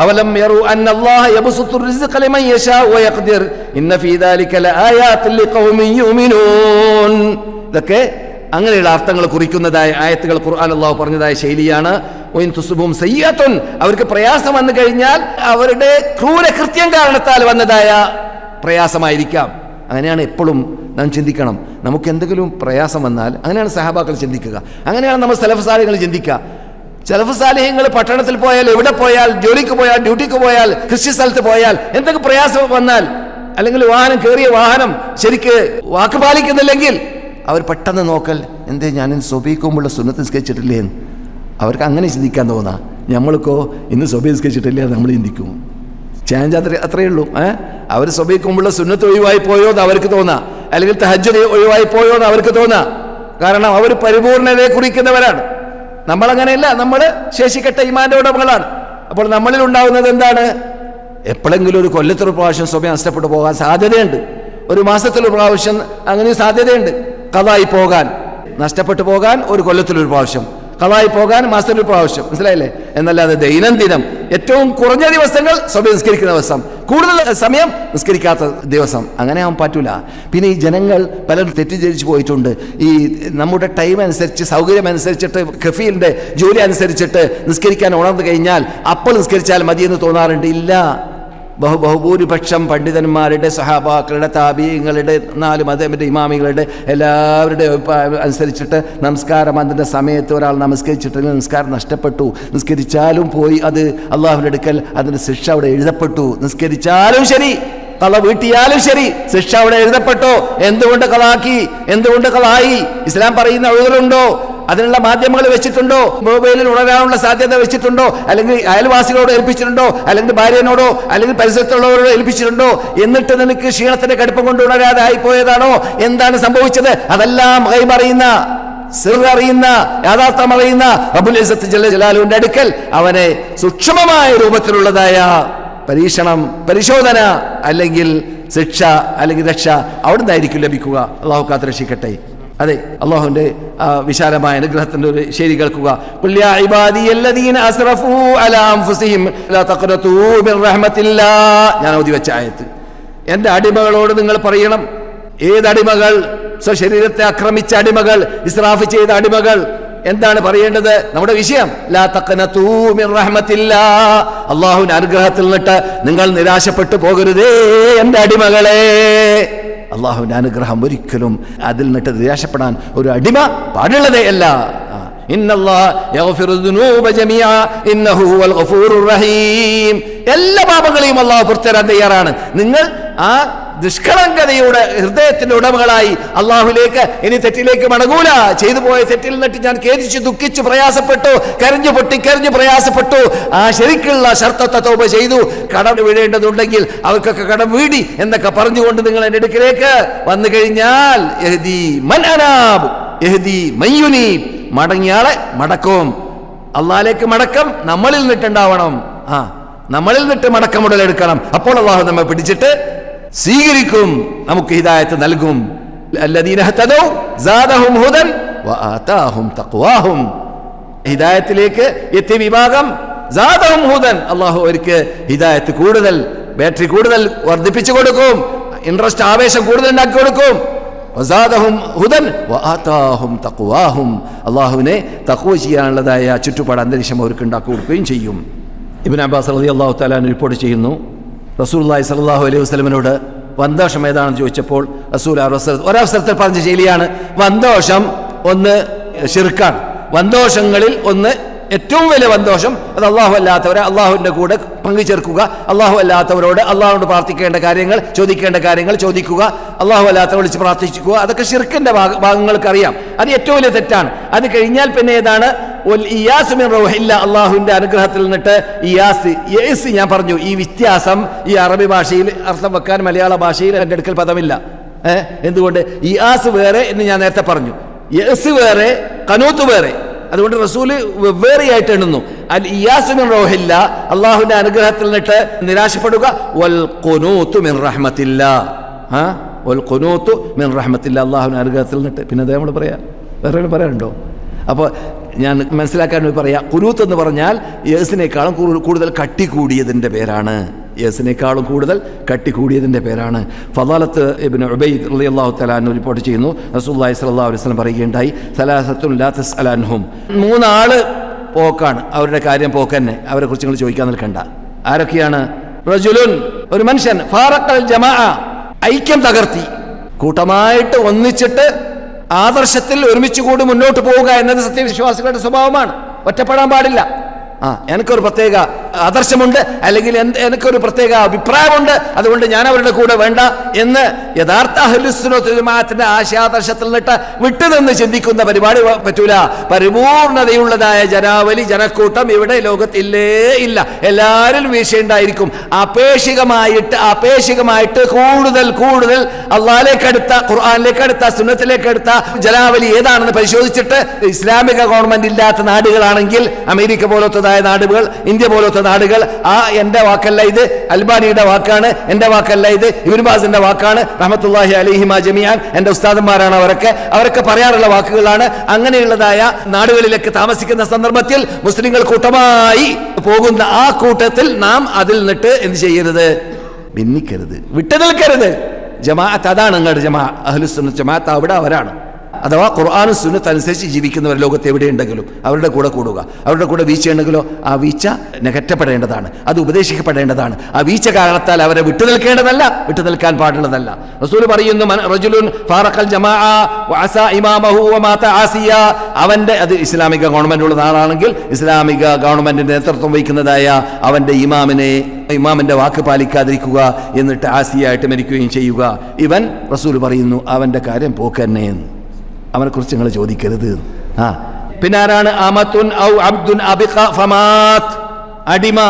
[SPEAKER 2] أولم يروا أن الله يبسط الرزق لمن يشاء ويقدر إن في ذلك لآيات لقوم يؤمنون. ഇതൊക്കെ അങ്ങനെയുള്ള അർത്ഥങ്ങൾ കുറിക്കുന്നതായ ആയത്തുകൾ ഖുർആൻ അല്ലാഹു പറഞ്ഞതായ ശൈലിയാണ്. വഇൻ തുസ്ബുഹും സയ്യിഅത്തുൻ, അവർക്ക് പ്രയാസം വന്നു കഴിഞ്ഞാൽ അവരുടെ ക്രൂരകൃത്യം കാരണത്താൽ വന്നതായ പ്രയാസമായിരിക്കാം. അങ്ങനെയാണ് എപ്പോഴും നാം ചിന്തിക്കണം. നമുക്ക് എന്തെങ്കിലും പ്രയാസം വന്നാൽ അങ്ങനെയാണ് സഹാബാക്കൾ ചിന്തിക്കുക, അങ്ങനെയാണ് നമ്മൾ സലഫ് സാലിഹ്യങ്ങൾ ചിന്തിക്കുക. സലഫ് സാലിഹ്യങ്ങൾ പട്ടണത്തിൽ പോയാൽ, എവിടെ പോയാൽ, ജോലിക്ക് പോയാൽ, ഡ്യൂട്ടിക്ക് പോയാൽ, കൃഷി സ്ഥലത്ത് പോയാൽ, എന്തെങ്കിലും പ്രയാസം വന്നാൽ, അല്ലെങ്കിൽ കയറിയ വാഹനം ശരിക്ക് വാക്ക് പാലിക്കുന്നില്ലെങ്കിൽ അവർ പെട്ടെന്ന് നോക്കൽ, എന്തേ ഞാൻ സ്വബീക്കുമ്പോഴുള്ള സുന്നത്ത് നിസ്കരിച്ചിട്ടില്ലേ എന്ന്. അവർക്ക് അങ്ങനെ ചിന്തിക്കാൻ തോന്നാം. നമ്മൾക്കോ ഇന്ന് സ്വബീ നിസ്കരിച്ചിട്ടില്ല നമ്മൾ ചിന്തിക്കും. ചേഞ്ച് അത്രയേ ഉള്ളൂ. അവർ സ്വബീക്കുമ്പോഴുള്ള സുന്നത്ത് ഒഴിവായി പോയോ എന്ന് അവർക്ക് തോന്നാം, അല്ലെങ്കിൽ തഹജ്ജുദ് ഒഴിവായി പോയോ എന്ന് അവർക്ക് തോന്നാം. കാരണം അവർ പരിപൂർണതയെ കുറിക്കുന്നവരാണ്. നമ്മളങ്ങനെയല്ല, നമ്മൾ ശേഷിക്കട്ട ഈമാന്റെ ഉടമകളാണ്. അപ്പോൾ നമ്മളിൽ ഉണ്ടാകുന്നത് എന്താണ്? എപ്പോഴെങ്കിലും ഒരു കൊല്ലത്തൊരു പ്രാവശ്യം സ്വബി നഷ്ടപ്പെട്ടു പോകാൻ സാധ്യതയുണ്ട്, ഒരു മാസത്തിലൊരു പ്രാവശ്യം അങ്ങനെ സാധ്യതയുണ്ട്. ഖളായി പോകാൻ, നഷ്ടപ്പെട്ടു പോകാൻ ഒരു കൊല്ലത്തിലൊരു പ്രാവശ്യം, ഖളായി പോകാൻ മാസത്തിലൊരു പ്രാവശ്യം, മനസ്സിലായില്ലേ? എന്നല്ലാതെ ദൈനംദിനം ഏറ്റവും കുറഞ്ഞ ദിവസങ്ങൾ സ്വബി നിസ്കരിക്കുന്ന ദിവസം, കൂടുതൽ സമയം നിസ്കരിക്കാത്ത ദിവസം, അങ്ങനെ ആവാൻ പറ്റൂല. പിന്നെ ഈ ജനങ്ങൾ പലരും തെറ്റിദ്ധരിച്ചു പോയിട്ടുണ്ട്. ഈ നമ്മുടെ ടൈം അനുസരിച്ച്, സൗകര്യം അനുസരിച്ചിട്ട്, കഫീലിൻ്റെ ജോലി അനുസരിച്ചിട്ട് നിസ്കരിക്കാൻ ഉണർന്നു കഴിഞ്ഞാൽ അപ്പോൾ നിസ്കരിച്ചാൽ മതിയെന്ന് തോന്നാറുണ്ട്. ഇല്ല, ബഹുഭൂരിപക്ഷം പണ്ഡിതന്മാരുടെ, സഹാബാക്കളുടെ, താബീങ്ങളുടെ, 4 മദ്ഹബിൻ്റെ ഇമാമികളുടെ എല്ലാവരുടെ അനുസരിച്ചിട്ട് നമസ്കാരം അതിൻ്റെ സമയത്ത് ഒരാൾ നമസ്കരിച്ചിട്ടുണ്ടെങ്കിൽ നമസ്കാരം നഷ്ടപ്പെട്ടു. നിസ്കരിച്ചാലും പോയി, അത് അള്ളാഹുവിൻ്റെ അടുക്കൽ അതിൻ്റെ ശിക്ഷ അവിടെ എഴുതപ്പെട്ടു. നിസ്കരിച്ചാലും ശരി, കള വീട്ടിയാലും ശരി, ശിക്ഷ അവിടെ എഴുതപ്പെട്ടോ. എന്തുകൊണ്ട് കളാക്കി, എന്തുകൊണ്ട് കളായി? ഇസ്ലാം പറയുന്ന ഉഴുതലുണ്ടോ? അതിനുള്ള മാധ്യമങ്ങൾ വെച്ചിട്ടുണ്ടോ, മൊബൈലിൽ ഉണരാനുള്ള സാധ്യത വെച്ചിട്ടുണ്ടോ, അല്ലെങ്കിൽ അയൽവാസികളോട് ഏൽപ്പിച്ചിട്ടുണ്ടോ, അല്ലെങ്കിൽ ഭാര്യനോടോ അല്ലെങ്കിൽ പരിസരത്തുള്ളവരോട് ഏൽപ്പിച്ചിട്ടുണ്ടോ, എന്നിട്ട് നിനക്ക് ക്ഷീണത്തിന്റെ കടുപ്പം കൊണ്ട് ഉണരാതെ ആയിപ്പോയതാണോ? എന്താണ് സംഭവിച്ചത്? അതെല്ലാം ഗൈബ് അറിയുന്ന, സിർ അറിയുന്ന, യാഥാർത്ഥ്യം അറിയുന്ന റബ്ബുൽ ഇസ്സത്ത് ജല്ല ജലാലുവിന്റെ അടുക്കൽ അവനെ സൂക്ഷ്മമായ രൂപത്തിലുള്ളതായ പരീക്ഷണം, പരിശോധന, അല്ലെങ്കിൽ ശിക്ഷ, അല്ലെങ്കിൽ രക്ഷ അവിടുന്ന് ആയിരിക്കും ലഭിക്കുക. അള്ളാഹു കാത്ത് രക്ഷിക്കട്ടെ. അതെ, അള്ളാഹുവിന്റെ വിശാലമായ അനുഗ്രഹത്തിന്റെ ഒരു ശരി കേൾക്കുക. ഖുൽ യാ ഇബാദിയല്ലദീന അസ്റഫൂ അലാ അൻഫുസിഹിം ലാ തഖ്നതൂ മിർ റഹ്മത്തില്ലാഹ്. ഞാൻ ഓതി വെച്ച ആയത്ത്. എൻ്റെ അടിമകളോട് നിങ്ങൾ പറയണം. ഏതടിമകൾ? സ്വശരീരത്തെ ആക്രമിച്ച അടിമകൾ, ഇസ്രാഫ് ചെയ്ത അടിമകൾ. എന്താണ് പറയേണ്ടത്? നമ്മുടെ വിഷയം ലാ തഖ്നതൂ മിർ റഹ്മത്തില്ലാഹ്. അള്ളാഹുവിന്റെ അനുഗ്രഹത്തിൽ നിന്നിട്ട് നിങ്ങൾ നിരാശപ്പെട്ടു പോകരുതേ എൻ്റെ അടിമകളെ. അള്ളാഹുവിന്റെ അനുഗ്രഹം ഒരിക്കലും അതിൽ നിന്നിട്ട് നിരാശപ്പെടാൻ ഒരു അടിമ പാടുള്ളതേ അല്ല. എല്ലാ പാപങ്ങളെയും അള്ളാഹു പുറത്തരാൻ തയ്യാറാണ്. നിങ്ങൾ ആ നിഷ്കളങ്കതയുടെ ഹൃദയത്തിന്റെ ഉടമകളായി അള്ളാഹുലേക്ക് ഇനി തെറ്റിലേക്ക് മടങ്ങൂല. ചെയ്തു പോയ തെറ്റിൽ നിന്നിട്ട് ഞാൻ ഖേദിച്ചു, ദുഃഖിച്ചു, പ്രയാസപ്പെട്ടു, കരഞ്ഞു പ്രയാസപ്പെട്ടു. ആ ശരിക്കുള്ള ശർത്തത്തെ തൗബ ചെയ്തു. കടം വീഴേണ്ടതുണ്ടെങ്കിൽ അവർക്കൊക്കെ കടം വീടി എന്നൊക്കെ പറഞ്ഞുകൊണ്ട് നിങ്ങൾ എൻ്റെ അടുക്കിലേക്ക് വന്നു കഴിഞ്ഞാൽ മടങ്ങിയാളെ മടക്കും. അള്ളാഹിലേക്ക് മടക്കം നമ്മളിൽ നിന്നിട്ടുണ്ടാവണം. നമ്മളിൽ നിന്നിട്ട് മടക്കം മുതലെടുക്കണം. അപ്പോൾ അള്ളാഹു നമ്മെ പിടിച്ചിട്ട് സ്വീകരിക്കും, നമുക്ക് ഹിദായത്ത് നൽകും. അല്ലദീന ഹതദൂ സാദഹും ഹുദൻ വആതാഹും തഖ്വാഹും. ഹിദായത്തിലേക്ക് എത്തിയ വിഭാഗം സാദഹും ഹുദൻ, അള്ളാഹു അവർക്ക് ഹിദായത്ത് കൂടുതൽ, ബാറ്ററി കൂടുതൽ വർദ്ധിപ്പിച്ചു കൊടുക്കും, ഇൻട്രസ്റ്റ്, ആവേശം കൂടുതൽ ഉണ്ടാക്കി കൊടുക്കും. വസാദഹും ഹുദൻ വആതാഹും തഖ്വാഹും. അള്ളാഹുവിനെ തഖ്വ ചെയ്യാനുള്ളതായ ചുറ്റുപാട് അന്തരീക്ഷം അവർക്ക് ഉണ്ടാക്കി കൊടുക്കുകയും ചെയ്യും. ഇബ്നു അബ്ബാസ് റളിയല്ലാഹു തആല റിപ്പോർട്ട് ചെയ്യുന്നു, റസൂലുള്ളാഹി സ്വല്ലല്ലാഹു അലൈഹി വസല്ലമയോട് വന്തോഷം ഏതാണെന്ന് ചോദിച്ചപ്പോൾ റസൂൽ ഒരവസരത്തിൽ പറഞ്ഞ ശൈലിയാണ്, വന്തോഷം ഒന്ന് ശിർക്കാണ്. വന്തോഷങ്ങളിൽ ഒന്ന്, ഏറ്റവും വലിയ വന്തോഷം അത് അള്ളാഹു അല്ലാത്തവരെ അള്ളാഹുവിൻ്റെ കൂടെ പങ്കുചേർക്കുക, അള്ളാഹു അല്ലാത്തവരോട് അള്ളാഹുവിനോട് പ്രാർത്ഥിക്കേണ്ട കാര്യങ്ങൾ, ചോദിക്കേണ്ട കാര്യങ്ങൾ ചോദിക്കുക, അള്ളാഹു അല്ലാത്തവരെ വിളിച്ച് പ്രാർത്ഥിക്കുക. അതൊക്കെ ശിർക്കിന്റെ ഭാഗങ്ങൾക്ക് അറിയാം. അത് ഏറ്റവും വലിയ തെറ്റാണ്. അത് കഴിഞ്ഞാൽ പിന്നെ ഏതാണ്? അള്ളാഹുവിന്റെ അനുഗ്രഹത്തിൽ നിന്നിട്ട് ഇയാസ്. ഞാൻ പറഞ്ഞു ഈ വ്യത്യാസം ഈ അറബി ഭാഷയിൽ അർത്ഥം വെക്കാൻ മലയാള ഭാഷയിൽ എൻ്റെ അടുക്കൽ പദമില്ല. എന്തുകൊണ്ട്? ഇയാസ് വേറെ എന്ന് ഞാൻ നേരത്തെ പറഞ്ഞു, യസ് വേറെ, ഖനൂത്ത് വേറെ. അതുകൊണ്ട് റസൂല് വെവ്വേറെയായിട്ട് എണ്ണുന്നു. അൽ ഇയാസു മിൻ റൗഹില്ല, അള്ളാഹുവിന്റെ അനുഗ്രഹത്തിൽ നിന്നിട്ട് നിരാശപ്പെടുക. വൽ ഖുനൂതു മിൻ റഹ്മത്തില്ലാഹ്. വൽ ഖുനൂതു മിൻ റഹ്മത്തില്ലാഹ്, അള്ളാഹുവിന്റെ അനുഗ്രഹത്തിൽ നിന്നിട്ട്. പിന്നെ അത് നമ്മൾ പറയാം, വേറെ പറയാനുണ്ടോ? അപ്പോൾ ഞാൻ മനസ്സിലാക്കാൻ പറയാം, ഖുനൂത്ത് എന്ന് പറഞ്ഞാൽ യേസിനേക്കാളും കൂടുതൽ കട്ടി കൂടിയതിൻ്റെ പേരാണ്. യേസിനേക്കാളും കൂടുതൽ കട്ടി കൂടിയതിൻ്റെ പേരാണ്. ഫളാലത്ത് ഇബ്നു ഉബൈദ് റളിയല്ലാഹു തആല അൻഹു റിപ്പോർട്ട് ചെയ്യുന്നു, റസൂലുള്ളാഹി സ്വല്ലല്ലാഹു അലൈഹി വസല്ലം പറയുകയുണ്ടായി, സലാസത്തുൻ ലാ തസ്അൽ അൻഹും. 3 ആള് പോക്കാണ്, അവരുടെ കാര്യം പോക്ക് തന്നെ, അവരെ കുറിച്ച് നിങ്ങൾ ചോദിക്കാൻ നിൽക്കണ്ട. ആരൊക്കെയാണ്? റജുലുൻ, ഒരു മനുഷ്യൻ, ഫാറഖൽ ജമാഅ, ഐക്യം തകർത്തി, കൂട്ടമായിട്ട് ഒന്നിച്ചിട്ട് ആദർശത്തിൽ ഒരുമിച്ച് കൂടി മുന്നോട്ട് പോവുക എന്നത് സത്യവിശ്വാസികളുടെ സ്വഭാവമാണ്. ഒറ്റപ്പെടാൻ പാടില്ല. എനിക്കൊരു പ്രത്യേക ആദർശമുണ്ട്, അല്ലെങ്കിൽ എനിക്കൊരു പ്രത്യേക അഭിപ്രായമുണ്ട്, അതുകൊണ്ട് ഞാൻ അവരുടെ കൂടെ വേണ്ട എന്ന് യഥാർത്ഥ അഹ്ലുസുന്നത്ത് വൽ ജമാഅത്തിന്റെ ആശയാദർശത്തിൽ നിന്നിട്ട് വിട്ടുനിന്ന് ചിന്തിക്കുന്ന പരിപാടി പറ്റൂല. പരിപൂർണതയുള്ളതായ ജനാവലി, ജനക്കൂട്ടം ഇവിടെ ലോകത്തില്ലേ ഇല്ല. എല്ലാവരും വീഴ്ചയുണ്ടായിരിക്കും. ആപേക്ഷികമായിട്ട് കൂടുതൽ അള്ളാഹിലേക്ക് അടുത്ത, ഖുർആനിലേക്ക് അടുത്ത, സുന്നത്തിലേക്ക് അടുത്ത ജനാവലി ഏതാണെന്ന് പരിശോധിച്ചിട്ട് ഇസ്ലാമിക ഗവൺമെന്റ് ഇല്ലാത്ത നാടുകളാണെങ്കിൽ, അമേരിക്ക പോലത്തതായ നാടുകൾ, ഇന്ത്യ പോലത്തെ നാടുകൾ, എന്റെ വാക്കല്ല ഇത്, അൽബാനിയുടെ വാക്കാണ്, എന്റെ വാക്കല്ല ഇത്, ഇബ്നു ബാസിന്റെ വാക്കാണ്, റഹ്മത്തുള്ളാഹി അലൈഹിമാ ജമീഅൻ, എന്റെ ഉസ്താദന്മാരാണ് അവരൊക്കെ പറയാറുള്ള വാക്കുകളാണ്. അങ്ങനെയുള്ളതായ നാടുകളിലേക്ക് താമസിക്കുന്ന സന്ദർഭത്തിൽ മുസ്ലിങ്ങൾ കൂട്ടമായി പോകുന്ന ആ കൂട്ടത്തിൽ നാം അതിൽ നിന്നിട്ട് എന്ത് ചെയ്യരുത്? ഭിന്നിക്കരുത്, വിട്ടു നിൽക്കരുത്. ജമാഅത്ത് അതാണ് നിങ്ങളുടെ ജമാഅത്ത്, അഹ്ലുസുന്നത്ത് ജമാഅത്ത് അവിടെ അവരാണ്. അഥവാ ഖുർആനും സുന്നത്ത് അനുസരിച്ച് ജീവിക്കുന്നവർ ലോകത്ത് എവിടെയുണ്ടെങ്കിലും അവരുടെ കൂടെ കൂടുക. അവരുടെ കൂടെ വീഴ്ചയുണ്ടെങ്കിലോ ആ വീഴ്ച നികറ്റപ്പെടേണ്ടതാണ്, അത് ഉപദേശിക്കപ്പെടേണ്ടതാണ്. ആ വീഴ്ച കാരണത്താൽ അവരെ വിട്ടുനിൽക്കാൻ പാടുള്ളതല്ല. റസൂൽ പറയുന്നു, റജുലുൻ ഫാറഖൽ ജമാഅ വഅസാ ഇമാമഹു വമാത ആസിയ. അവന്റെ, അത് ഇസ്ലാമിക ഗവൺമെന്റ് ഉള്ള നാടാണെങ്കിൽ ഇസ്ലാമിക ഗവൺമെന്റിന്റെ നേതൃത്വം വഹിക്കുന്നതായ അവന്റെ ഇമാമിന്റെ വാക്ക് പാലിക്കാതിരിക്കുക, എന്നിട്ട് ആസിയായിട്ട് മരിക്കുകയും ചെയ്യുക. ഇവൻ, റസൂൽ പറയുന്നു, അവന്റെ കാര്യം പോക്ക് തന്നെ, അവനെക്കുറിച്ച് നിങ്ങൾ ചോദിക്കരുത്. പിന്നെ ആരാണ്? അമത്തുൻ ഔ അബ്ദുൻ അബിഖ ഫമാത്, അടിമ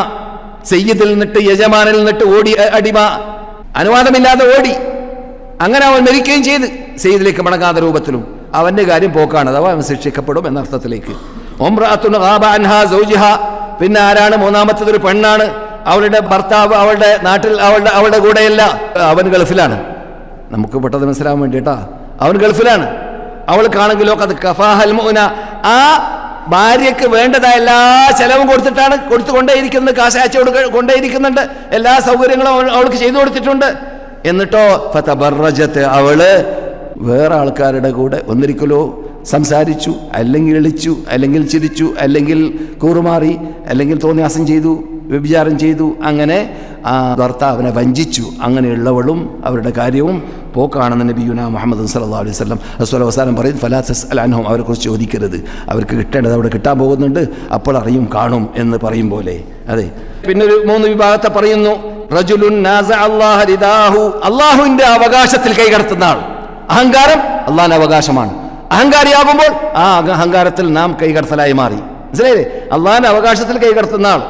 [SPEAKER 2] സയ്യിദിൽ നിന്നിട്ട് യജമാനിൽ നിന്നിട്ട് ഓടി, അടിമ അനുവാദമില്ലാതെ ഓടി, അങ്ങനെ അവൻ മരിക്കുകയും ചെയ്ത് സയ്യിദിലേക്ക് മടങ്ങാത്ത രൂപത്തിലും അവന്റെ കാര്യം പോക്കാണ്, അഥവാ അവൻ ശിക്ഷിക്കപ്പെടും എന്നർത്ഥത്തിലേക്ക്. ഉംറഅത്തുൻ ഗാബ അൻഹാ സൗജിഹ, പിന്നെ ആരാണ്? മൂന്നാമത്തത് ഒരു പെണ്ണാണ്, അവളുടെ ഭർത്താവ് അവളുടെ നാട്ടിൽ അവളുടെ കൂടെയല്ല, അവൻ ഗൾഫിലാണ്. നമുക്ക് പെട്ടെന്ന് മനസ്സിലാവാൻ വേണ്ടിയിട്ടാ, അവൻ ഗൾഫിലാണ്. അവൾക്കാണെങ്കിലോ അത് കഫാഹൽ മുഅ്ന, ആ ഭാര്യയ്ക്ക് വേണ്ടതായ എല്ലാ ചെലവും കൊടുത്തുകൊണ്ടേയിരിക്കുന്നത്, കാശ് അയച്ചു കൊണ്ടേയിരിക്കുന്നുണ്ട്, എല്ലാ സൗകര്യങ്ങളും അവൾക്ക് ചെയ്തു കൊടുത്തിട്ടുണ്ട്. എന്നിട്ടോ ഫതബറജത്ത്, അവള് വേറെ ആൾക്കാരുടെ കൂടെ ഒന്നിരിക്കലോ സംസാരിച്ചു, അല്ലെങ്കിൽ എളിച്ചു, അല്ലെങ്കിൽ ചിരിച്ചു, അല്ലെങ്കിൽ കൂറുമാറി, അല്ലെങ്കിൽ തോന്നിയാസം ചെയ്തു, വ്യഭിചാരം ചെയ്തു, അങ്ങനെ ആ ഭർത്താവിനെ വഞ്ചിച്ചു. അങ്ങനെയുള്ളവളും അവരുടെ കാര്യവും പോക്കാണെന്ന് നബിയുനാ മുഹമ്മദ് സല്ലല്ലാഹു അലൈഹി വസല്ലം റസൂൽ അവസാനം പറയും, ഫലാ തസ്അൽ അൻഹും, അവരെക്കുറിച്ച് ചോദിക്കരുത്, അവർക്ക് കിട്ടേണ്ടത് അവിടെ കിട്ടാൻ പോകുന്നുണ്ട്, അപ്പോൾ അറിയും, കാണും എന്ന് പറയും പോലെ. അതെ. പിന്നെ ഒരു 3 വിഭാഗത്തെ പറയുന്നു. റജുലുൻ നാസഅ അല്ലാഹ റിദാഹു, അല്ലാഹുവിന്റെ അവകാശത്തിൽ കൈകടത്തുന്ന ആൾ. അഹങ്കാരം അല്ലാഹുവിന്റെ അവകാശമാണ്. അഹങ്കാരിയാകുമ്പോൾ ആ അഹങ്കാരത്തിൽ നാം കൈകടത്തലായി മാറി. മനസ്സിലായില്ലേ? അള്ളാഹിന്റെ അവകാശത്തിൽ കൈകടത്തുന്ന ആൾ.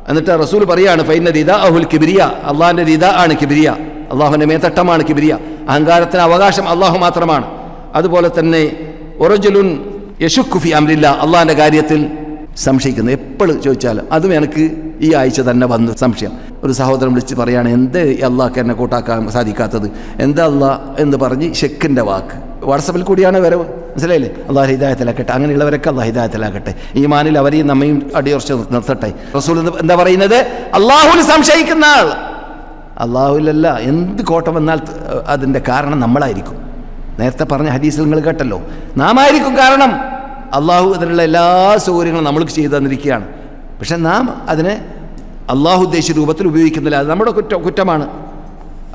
[SPEAKER 2] എന്നിട്ട് റസൂൽ പറയാണ്, ഫൈന റിദാ അഹുൽ കിബ്രിയ, അള്ളാഹിന്റെ റിദാ ആണ് കിബ്രിയ, അള്ളാഹുവിന്റെ മേത്തട്ടമാണ് കിബ്രിയ. അഹങ്കാരത്തിന് അവകാശം അള്ളാഹു മാത്രമാണ്. അതുപോലെ തന്നെ ഒറജുലുൻ യശുക്കു ഫി അംരില്ലാ, അള്ളാഹിന്റെ കാര്യത്തിൽ സംശയിക്കുന്നത്. എപ്പോഴും ചോദിച്ചാലും അതും എനിക്ക് ഈ ആഴ്ച തന്നെ വന്നു സംശയം. ഒരു സഹോദരൻ വിളിച്ച് പറയാണ്, എന്ത് അള്ളാഹ്ക്ക് എന്നെ കൂട്ടാക്കാൻ സാധിക്കാത്തത്, എന്താ അള്ളാഹ് എന്ന് പറഞ്ഞ് ഷെക്കിൻ്റെ വാക്ക് വാട്സപ്പിൽ കൂടിയാണ് വരവ്. മനസ്സിലായില്ലേ? അള്ളാഹു ഹിദായത്തിലാക്കട്ടെ. അങ്ങനെയുള്ളവരൊക്കെ അള്ളാഹു ഹിദായത്തിലാക്കട്ടെ. ഈമാനിൽ അവരെയും നമ്മയും അടിയുറച്ച് നിർത്തട്ടെ. റസൂൽ എന്താ പറയുന്നത്? അള്ളാഹുവിൽ സംശയിക്കുന്ന ആൾ, അള്ളാഹുവിലല്ല. എന്ത് കോട്ടം വന്നാൽ അതിൻ്റെ കാരണം നമ്മളായിരിക്കും. നേരത്തെ പറഞ്ഞ ഹദീസിൽ നിങ്ങൾ കേട്ടല്ലോ, നാം ആയിരിക്കും കാരണം. അള്ളാഹു അതിനുള്ള എല്ലാ സൗകര്യങ്ങളും നമ്മൾക്ക് ചെയ്തു തന്നിരിക്കുകയാണ്. പക്ഷെ നാം അതിനെ അള്ളാഹു ഉദ്ദേശിച്ച രൂപത്തിൽ ഉപയോഗിക്കുന്നില്ല. അത് നമ്മുടെ കുറ്റമാണ്.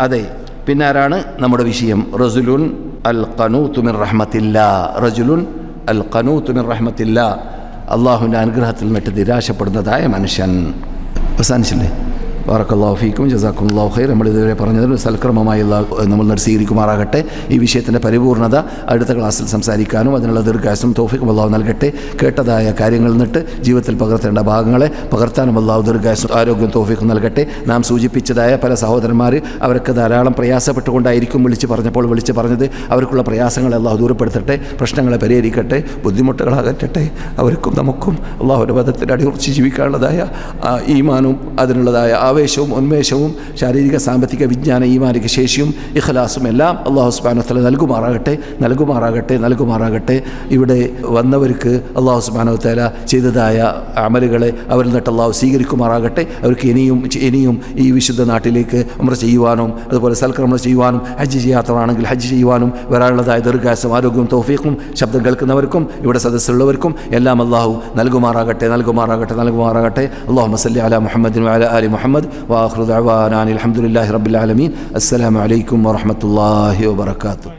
[SPEAKER 2] അതെ. പിന്നെ ആരാണ് നമ്മുടെ വിഷയം? റജുലുൻ അൽ ഖനൂതു മിർ റഹ്മത്തില്ലാ, റജുലുൻ അൽ ഖനൂതു മിർ റഹ്മത്തില്ലാ, അള്ളാഹുവിൻ്റെ അനുഗ്രഹത്തിൽ നിന്നിട്ട് നിരാശപ്പെടുന്നതായ മനുഷ്യൻ. അവസാനിച്ചില്ലേ? ബാറക്കല്ലാഹു ഫീക്കും, ജസാക്കുമുല്ലാഹു ഖൈർ. നമ്മളിതുവരെ പറഞ്ഞതിൽ സൽക്രമമായി നമ്മൾ സ്വീകരിക്കുമാറാകട്ടെ. ഈ വിഷയത്തിൻ്റെ പരിപൂർണത അടുത്ത ക്ലാസ്സിൽ സംസാരിക്കാനും അതിനുള്ള ദീർഘായുസ്സും തൗഫീഖും അല്ലാഹു നൽകട്ടെ. കേട്ടതായ കാര്യങ്ങളിൽ നിന്നിട്ട് ജീവിതത്തിൽ പകർത്തേണ്ട ഭാഗങ്ങളെ പകർത്താനും അല്ലാഹു ദീർഘായുസ്സും ആരോഗ്യവും തൗഫീഖും നൽകട്ടെ. നാം സൂചിപ്പിച്ചതായ പല സഹോദരന്മാർ അവർക്ക് ധാരാളം പ്രയാസപ്പെട്ടുകൊണ്ടായിരിക്കും വിളിച്ച് പറഞ്ഞത്. അവർക്കുള്ള പ്രയാസങ്ങളെ അല്ലാഹു ദൂരപ്പെടുത്തട്ടെ, പ്രശ്നങ്ങളെ പരിഹരിക്കട്ടെ, ബുദ്ധിമുട്ടുകൾ അകറ്റട്ടെ. അവർക്കും നമുക്കും അല്ലാഹുവിൻ്റെ പദത്തിൽ അടിയുറച്ച് ജീവിക്കാനുള്ളതായ ഈമാനും അതിനുള്ളതായ ആവേശവും ഉന്മേഷവും ശാരീരിക സാമ്പത്തിക വിജ്ഞാന ഈമാനിക ശേഷിയും ഇഖ്ലാസും എല്ലാം അല്ലാഹു സുബ്ഹാനഹു വ തആല നൽകുമാറാകട്ടെ. ഇവിടെ വന്നവർക്ക് അല്ലാഹു സുബ്ഹാനഹു വ തആല ചെയ്തതായ അമലുകളെ അവരിൽ നിന്നിട്ട് അല്ലാഹു സ്വീകരിക്കുമാറാകട്ടെ. അവർക്ക് ഇനിയും ഈ വിശുദ്ധ നാട്ടിലേക്ക് ഉംറ ചെയ്യുവാനും അതുപോലെ സൽക്കർമ്മ ചെയ്യുവാനും ഹജ്ജ് ചെയ്യാത്തവരാണെങ്കിൽ ഹജ്ജ് ചെയ്യുവാനും വരാനുള്ളതായ ദീർഘായുസ്സും ആരോഗ്യവും തൗഫീഖും ശബ്ദം കേൾക്കുന്നവർക്കും ഇവിടെ സദസ്സുള്ളവർക്കും എല്ലാം അല്ലാഹു നൽകുമാറാകട്ടെ. അല്ലാഹുമ്മ സല്ലി അലാ മുഹമ്മദിൻ വഅലാ ആലി മുഹമ്മദ് وآخر دعوانا الحمد لله رب العالمين. السلام عليكم ورحمة الله وبركاته.